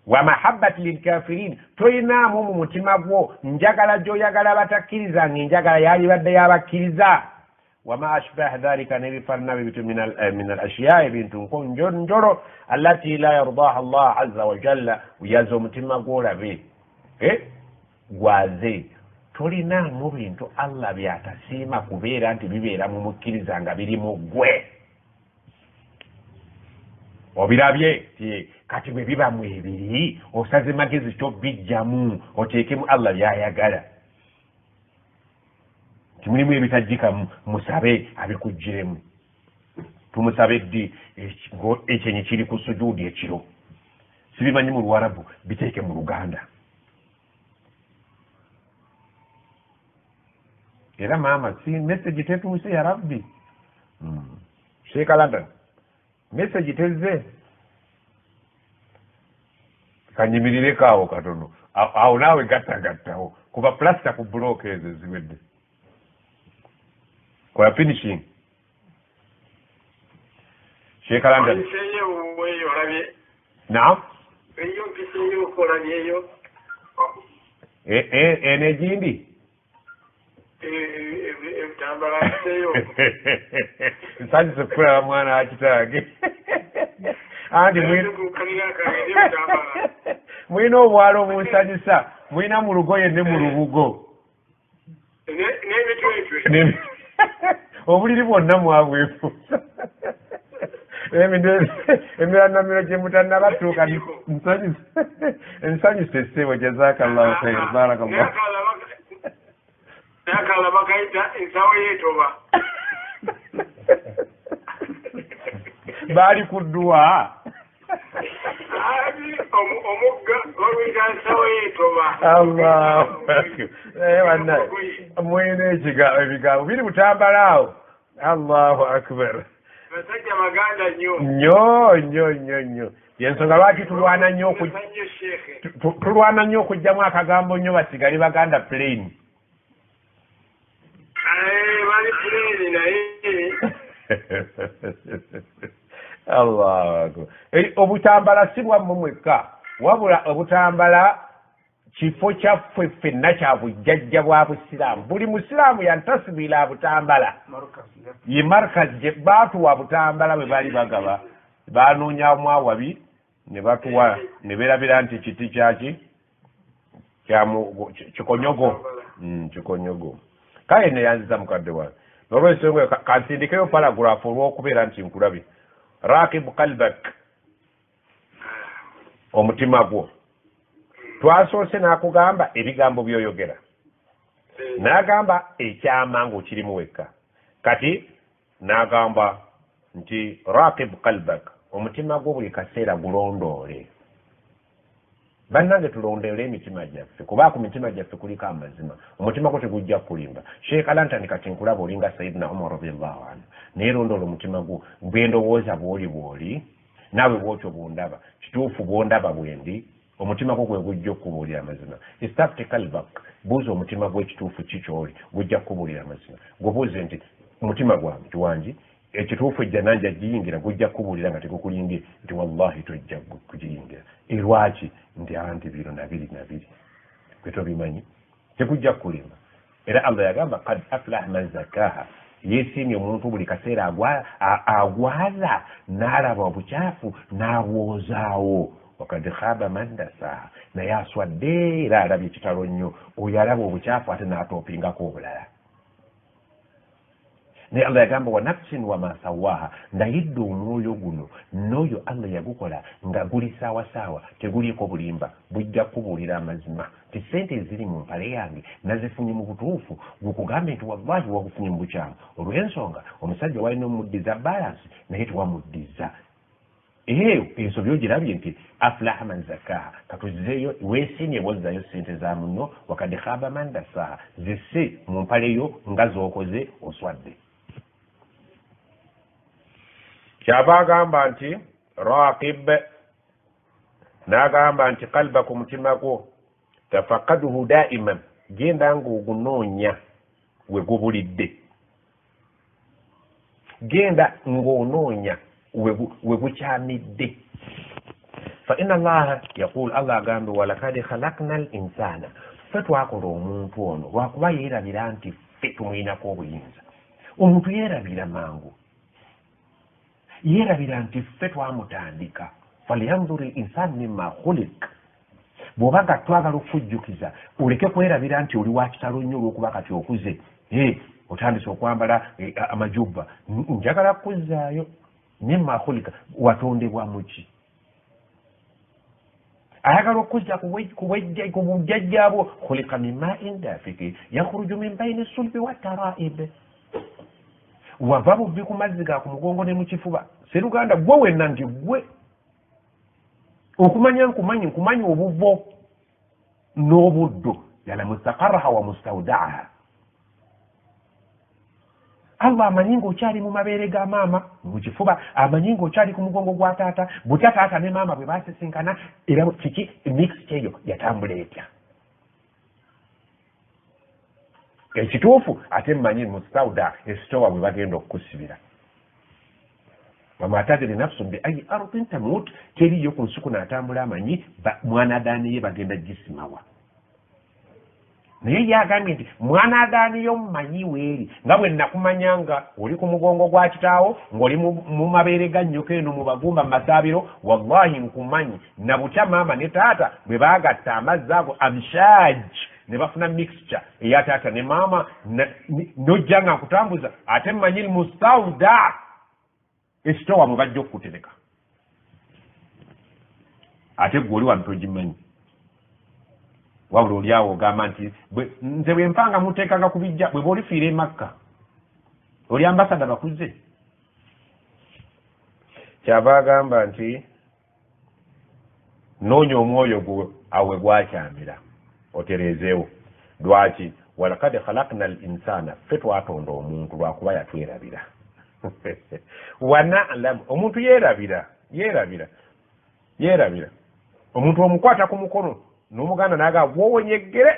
Speaker 2: wa mahabbati lilkafirin tolinaamu mu mutima gwo njagala gy'oyagala batakkirizanga enjagala yalibadde yabakkiriza wama ashbaha dhalika nebifaanana bibitu min al-ashya ebintu nkonjolo allati la yardaha Allah azza wa jalla uyaza omutima gw'olabe gwaze tolinaamu bintu Allah byatasiima kubeera nti bibeera mu mukkiriza nga biri mu ggwe obirabye kati bwe bibamu ebiri osaze magezi kyobijjamu oteekemu Allah byayagala timulimu ebitajjikamu musabe abikugiremu tumusabe ddi ekyenyi kiri ku sujuudi ekiro sibimanyi mu Luwarabu biteeke mu Luganda era maama si message tetuuse ya Rabbi Sheikh London message tezze kanyimirire awo katono awo naawe gattagattawo kuba plasta ku block ezo ziwedde kola finishing Sheikh London naam enegindi nsanyuse kukulaba mwana wakitange andi mulina obwalo obunsanyusa mulina mu lugoye ne mu lubugo obuliri bwonna mwabwefuusa emiranamiro gye mutannabatuuka nsanyuse essebo jazakallahu khair barakallah
Speaker 3: nakala bakaita ensawo yeetoba
Speaker 2: baali ku dduwa
Speaker 3: omugga olwita ensawo yeetoba
Speaker 2: Allah bannaye mwine ebigambo biri butambalaawo Allahu akbar
Speaker 3: basajja maganda
Speaker 2: nnyo yensonga lwaki tulwana nnyo okugjamu akagambo nnyo basigale baganda plain Allahu akbar obutambala si bwammwe mwekka wabula obutambala kifo kyaffe ffenna kya bujjajja bwa busiraamu buli musiraamu yantasibira butambala ye markazi gye baatuwa butambala bwe bali bagaba baanoonyamu awabi ne batuwa ne beerabira nti kiti kyaki kikonyogo kale neyanziza mukadde wange nolwensonga kansindikeyo paragraph olw'okubeera nti nkulabye rakibu kalbak omutima gwo twasoose n'akugamba ebigambo by'oyogera n'agamba ekyama ng'okirimu wekka kati n'agamba nti rakibu kalbak omutima gwo buli kaseera gulondoole bannange tulondeole emitima gyaffe kuba ku mitima gyaffe kuliko amazima omutima gwo tegujja kulimba Sheikh Lantani kati nkulaba olinga Sayyidina Umar radiyallahu anhu naye londoola omutima gwo bwendowooza bwoli naawe bwotyo bwondaba kituufu bwondaba bwendi omutima gwo gwe gujja okukubuulira amazima istafti kalbak buuza omutima gwo ekituufu kikyoli gujja kukubuulira amazima gwebuuze nti omutima gwange tiwangi ekituufu ejjananja giyingira gujja kukubuulira nga tegukuyingira nti wallahi tojja kugiyingira lwaki nti anti biro nabiri gwe tobimanyi tegujja kukulimba era Allah yagamba qad aflaha man zakaha
Speaker 1: yeesiimye omuntu buli kaseera agwaza n'alaba obukyafu n'abwozaawo wakad khaba man dasaha naye aswadde era alabye ekitalo nnyo oyo alaba obukyafu ate n'atoopingako obulala naye Allah yagamba wa nafsin wa ma sawaha ndayidde omwoyo guno n'oyo Allah yagukola nga guli saawasaawa teguliiko bulimba bujja kubuulira amazima ti sente eziri mu mpale yange nazifunye mu butuufu gukugambe nti wallahi wagufunye mu bukyamu olw'ensonga omusajja walina omuddiza balansi naye tewamuddiza ensobi ogirabye nti aflaha man zakaha katuzizeeyo weesiimye bwozzayo sente za muno wakad khaba man dasaha zisse mu mpaleyo nga z'okoze oswadde
Speaker 2: kyava agamba nti raqib n'agamba nti qalba ku mutima gwo tafaqaduhu daiman genda ng'ogunoonya we gubulidde genda ng'onoonya we gukyamidde fa inna allaha yaqul Allah agambe walakad khalaqna al insana ffe twakola omuntu ono lwakuba yeerabira nti ffe tumwinako obuyinza omuntu yeerabira mangu yeerabira nti ffe twamutandika falyanzuri insanu mimma khulik bw'oba nga twagala okujjukiza oleke kwerabira nti oli wa kitalo nnyo olw'okuba kati okuze otandise okwambala amajubba njagala kuzzaayo mimma khulika watondebwa muki ayagala okuzza ku bujjajjaabwo khulika min ma'in dafiq yakhruju min bayni sulbi wattaraib wava bubbi ku mazzi ga ku mugongo ne mu kifuba seruganda gwe wenna nti gwe okumanya nkumanyi obuvo n'obuddo yala mustaqarraha wa mustawdaaha Allah amanyi ng'okyali mu mabeere ga maama mu kifuba amanyi ng'okyali ku mugongo gwa taata butya taata ne maama bwe basisinkana era kiki mixture eyo yatambula etya ekituufu ate mmanyi mustawda esitowa bwe bagenda okukusibira wama tadri nafsun bi ayi ardin tamut teriyo ku nsuku n'atambula amanyi mwanadaani ye bagenda gisimawa naye yagambye nti mwanadaani yo mmanyi weeri nga bwe nakumanya nga oli ku mugongo gwa kitaawo ng'oli mu mabeere ga nnyoko eno mu bagumba mu masaabiro wallahi nkumanyi na butya maama ne taata bwe baagatta amazzi ago amshaj ne bafuna mixture eya taata ne maama nojja nga nkutambuza ate mmanyi mustawda ekitowa mwe bajja okukutereka ate gwe oli wano togimanyi wabula oli awo ogamba nti nze bwe mpanga muteekanga ku bijja bwe bw'olifiira e Makka oli ambasada bakuze kyava agamba nti noonya omwoyo gwe awe gwakyamira otereezeewo lwaki walakad khalaqna al insana ffe twatonda omuntu lwakuba yatwerabira wana'lam omuntu yeerabira omuntu omukwata ku mukono n'omuganda naga wowenyegere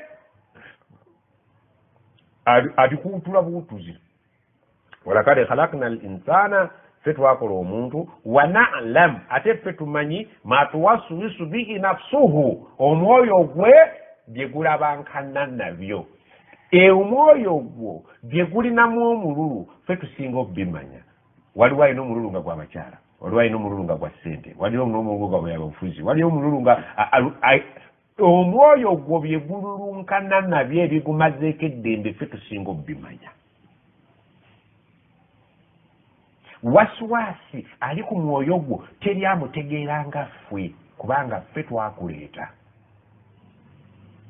Speaker 2: atikuutula buutuzi walakad khalaqna al insana ffe twakola omuntu wana'lam ate ffe tumanyi matuwaswisu bihi nafsuhu omwoyo gwe bye gulabankana nabyo omwoyo gwo bye gulinamu omululu ffe tusinga okubimanya waliwo alina omululu nga gw'abakyala waliwo alina omululu nga gwa ssente waliwo omululu nga bwabufuzi waliwo omululu nga omwoyo gwo bye gululunkana nabyo ebigumazeeko eddembe ffe tusinga okubimanya waswasi ali ku mwoyo gwo teri amutegeera nga ffe kubanga ffe twakuleeta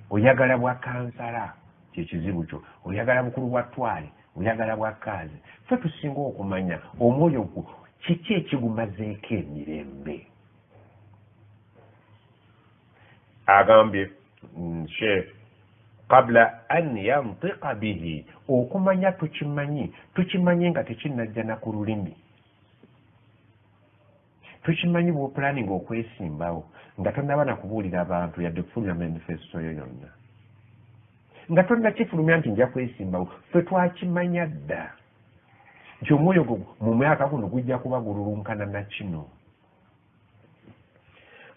Speaker 2: oyagala bwa kansala kyekizibu kyo oyagala bukulu bwa ttwale oyagala bwa kaazi ffe tusinga okumanya omwoyo gwo kiki ekigumazeeko emirembe agambye sheikh qabla an yantiqa bihi okumanya tukimanyi nga tekinnajja na ku lulimi tukimanyi bw'opulaninga okwesimbawo nga tonnaba nakubuulira abantu yadde kufulumya manifesto yo yonna nga tonnakifulumya nti nja kwesimbawo ffe twakimanya dda nti omwoyo gwo mu myaka guno gujja kuba gululunkana na kino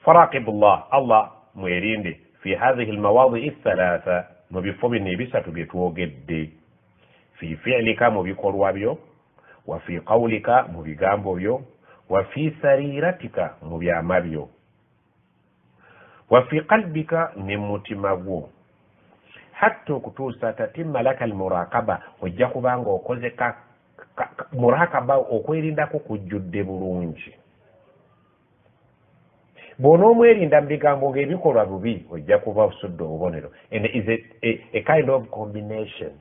Speaker 2: faraqibullah Allah mwerinde fi hadhihi almawadhi'i thalatha mu bifo bino ebisatu bye twogedde
Speaker 1: fi fi'lika mu bikolwa byo wa fi qawlika mu bigambo byo wa fi sariratika mu byama byo wa fi qalbika ne mutima gwo hatta okutuusa tatimma laka almuraqaba ojja kubanga okoze murakaba okwerinda kujjudde bulungi bw'onoomwerinda mu bigambo ng'ebikolwa bubi ojja kuba osudde obubonero and is a kind of combination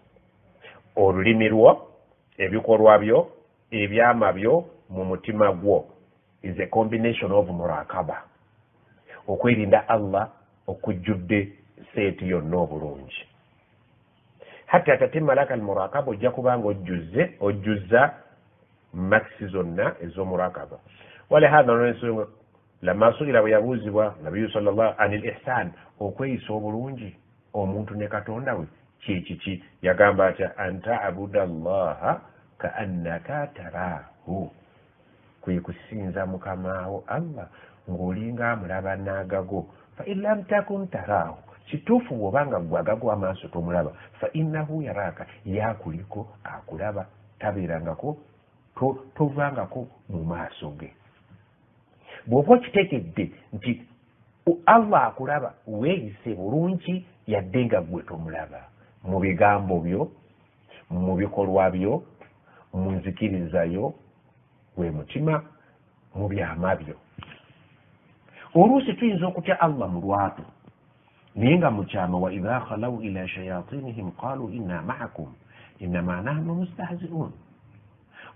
Speaker 1: olulimi lwo ebikolwa byo ebyama byo mu mutima gwo is a combination of murakaba okwerinda Allah okujjudde seeti yonna obulungi hatta tatimma laka almurakaba ojja kubanga ojjuzza makisi zonna ez'omurakaba walihadha nolwensonga lama suila bwe yabuuzibwa nabiyu sallallahu anil ihsan okweyisa obulungi omuntu ne katonda we kiki yagamba atya anta abuda allaha kaannaka taraahu kwe kusinza mukamaawo Allah ng'olinga amulaba n'agago fa in lam takun taraahu kituufu bw'obanga gwagago amaaso tomulaba fa innahu yaraaka yakuliko akulaba tabeerangako tovangako mu maaso ge bw'oba okitekedde nti Allah akulaba weeyise bulungi yadde nga gwe tomulaba mu bigambo byo mu bikolwa byo mu nzikiriza yo gwe mutima mu byama byo oluusi tuyinza okutya Allah mu lwatu naye nga mu kyama wa idha khalaw ila shayatinihim qalu inna ma'akum innama nahnu mustahzi'un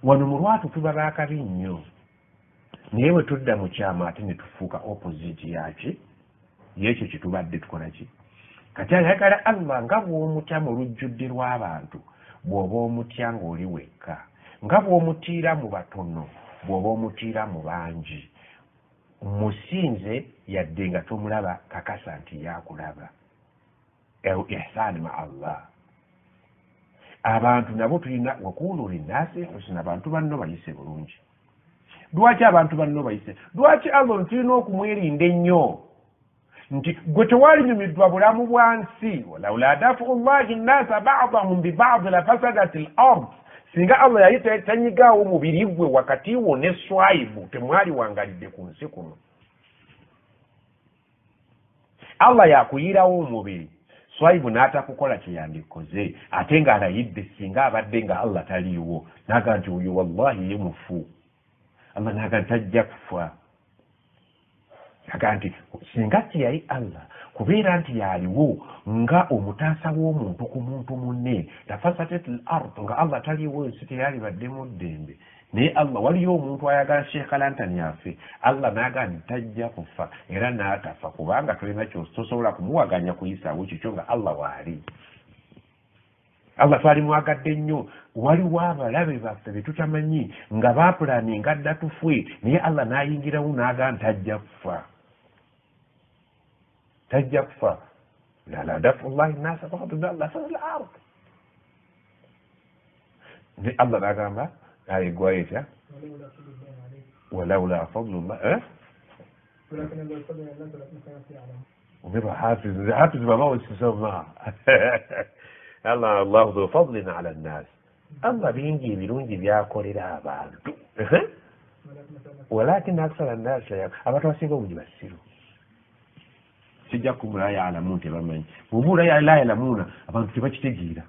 Speaker 1: wano mu lwatu tuba baakabi nnyo naye bwe tudda mu kyama ate ne tufuuka opposite yaki yekyo kyetubadde tukola ki kati ayagala Allah nga bw'omutya mu lujjudde lw'abantu bw'oba omutya ng'oli wekka nga bw'omutiira mu batono bw'oba omutiira mu bangi musinze yadde nga tomulaba kakasa nti yakulaba ihsani ma Allah abantu nabo tulina wakulu linnasi husna abantu banno bayise bulungi lwaki abantu banno bayise lwaki Allah tulina okumwerinda ennyo nti gwe tewalinyumiddwa bulamu bwansi walaula dafu llahi nnasa ba'dahum bi ba'd la fasadat al-ard singa Allah yali tanyigaawo mubiri gwe wakati wo ne swaibu temwali wangalidde ku nsi kuno Allah yakuyirawo omubiri swaibu n'atakukola kye yandikoze ate nga alayidde singa abadde nga Allah taliiwo naga nti oyo wallahi ye mufu Allah naga tajja kufa naga nti singa tiyali Allah kubeera nti yaliwo nga omutaasa w'omuntu ku muntu munne lafasatat al-ard nga Allah taliiwo ensi teyali baddemu ddembe naye Allah waliyo omuntu ayagala Sheikh Lantani yafe Allah naga nti tajja kufa era n'atafa kubanga tulina tosobola kumuwaganya kuyisaawo kikyo nga Allah waali Allah twali mwagadde nnyo waliwo abalabe baffe be tutamanyi nga baapulaninga dda tufwe naye Allah n'ayingirawo n'aga nti tajja kufa tajja kufa la dafu llahi nnasa ba'dahum la fasada al-ard ne Allah n'agamba ayigwa etya walaula fadlullah ومبا حافظ بابا والسسوما الله ذو فضل على الناس الله بينجي بيرونجي بياكولera abantu ولكن اكثر الناس abantu basinga obujibasiru sijja kumula ya'lamun tebamanyi bubula ya'lamuna abantu tebakitegeera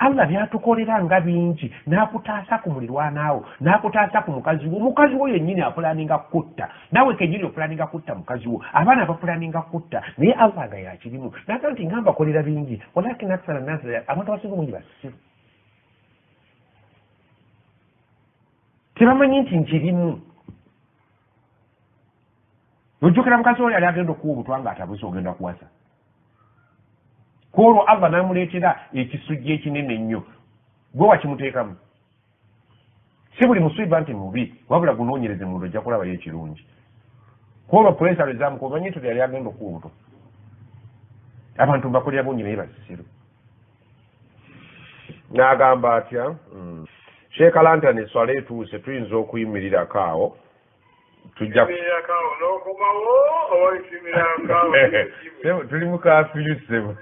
Speaker 1: Allah byatukolera nga bingi n'akutaasa ku mulirwanaawo n'akutaasa ku mukazi wo yennyini apulaninga kutta nawe kenyini opulaninga kutta mukazi wo abaana abapulaninga kutta naye Allah nga yakirimu naga nti nga mbakolera bingi walakin aksara nnasi abantu abasinga obungi basiru tebamanyi nti nkirimu ojjukira mukazi oli ali agenda okuwa obutwa nga atabuze ogenda kuwasa kwolwo Allah n'amuleetera ekisujja ekinene nnyo gwe wakimuteekamu si buli musiba nti mubi wabula gunoonyereze muntu ojja kulabayo ekirungi kwolwo puresa lwezamuka omanyi nti yali agenda okuwa obutwa abantu mbakolera bungi naye basiru n'agamba atya Sheikh Lantani eswala etuuse tuyinza okuyimirirako awo tujja tuli mu kafiyu sebo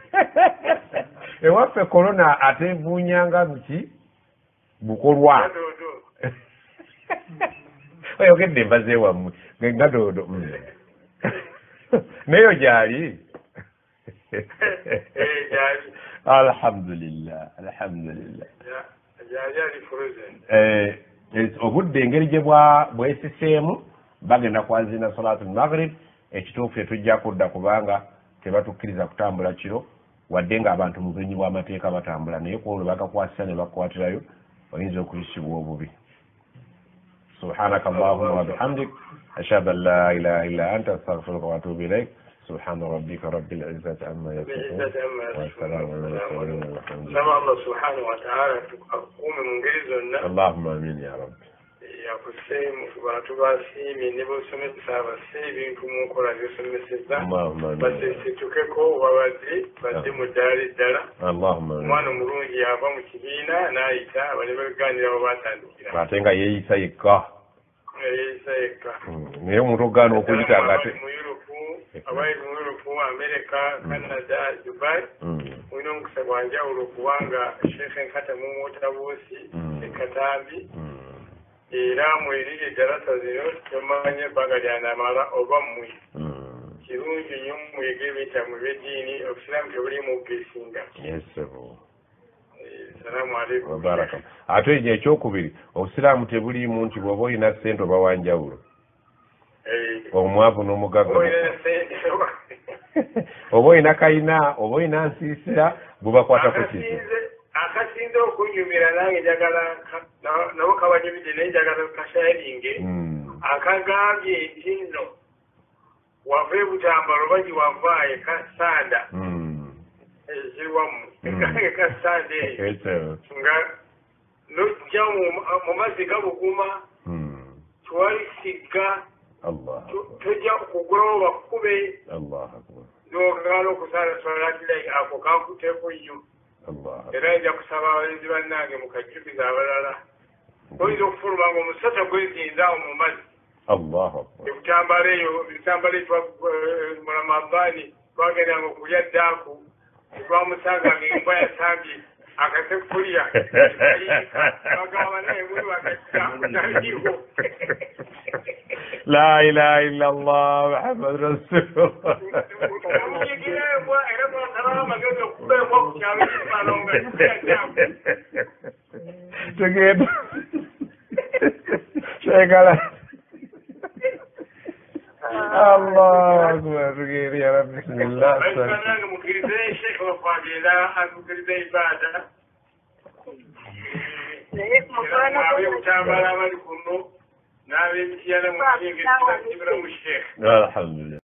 Speaker 2: ewaffe korona ate bunyanga buki bukolwa oyogedde embaze wammwe nga doodo nayo gyali alhamdulillah obudde engeri gye bwesiseemu bagenda kwanzina salatu maghrib ekituufu tetujja kudda kubanga tebatukkiriza kutambula kiro wadde ng'abantu mu bumenyi bw'amateeka batambula naye kuolwo bakakwasisa ne bakukwatirayo oyinza okuyisibwa obubi subhanaka allahumma wa bihamdik ashhadu an la ilaha illa anta astaghfiruka wa atubu ilayk سبحان ربك رب العزة عما يصفون والسلام على المرسلين والحمد لله.
Speaker 3: الله سبحانه وتعالى أقوم من جيزنا.
Speaker 2: اللهم آمين يا رب.
Speaker 3: يا كسيم وباتوباسي من نبو سمت سابسي بينكم مكورا يسمى سيدا.
Speaker 2: اللهم آمين.
Speaker 3: بس ستوككو ووادي بس مداري دارا.
Speaker 2: اللهم آمين.
Speaker 3: ما نمرون يابا مكينا نايتا ونبغان يابا تاندكينا.
Speaker 2: batenga yeeyisa yekka.
Speaker 3: Yeeyisa yekka.
Speaker 2: Naye omuntu ogaana okuyita ngate.
Speaker 3: Abayi mu Europe, America, Canada, Dubai. Wino mukisa gwanjawulo kubanga Sheikh Nkata mu mutabuusi ekatambi. Era mwirire darasa zino tomanye baga lyanamala oba mmwe. Kirungi nnyo mwege bitamu by'eddiini obusiraamu tebuli mu bgesinga.
Speaker 2: Yes, sebo.
Speaker 3: Salaamu alaikum.
Speaker 2: Wabaraka. Ate ekyokubiri obusiraamu tebuliimu nti bw'oba olina ssente oba wanjawulo. Omwavu n'omugagga oba olina kayina oba olina nsiisira bubakwata ku kizo
Speaker 3: akasinze okunyumira nange njagala nabo kabanyumidde naye njagala kasharinge akagambye nti nno wava ebutambalo bagi wavaayo kasanda ezirwamu ekange kasanda eyo nga nojja mu mazzi gabuguma twali sigga tujja kugulawo bakube n'ogala okusala solatirayi ako kankuteeko nnyo era nja kusaba abalenzi bannange mukajjukiza abalala oyinza okufuluma nga omusota gwezinzaawo mu mazzi ekutambala eyo ebitambala mulamabbaani twagendanga okulya ddaaku tetwamusanganga embwa yasambye akasekuliya bagamba naye muli wakataliwo
Speaker 2: لا إله إلا الله محمد رسول الله. Together. الله أكبر. يا رب بسم الله. الحمد لله.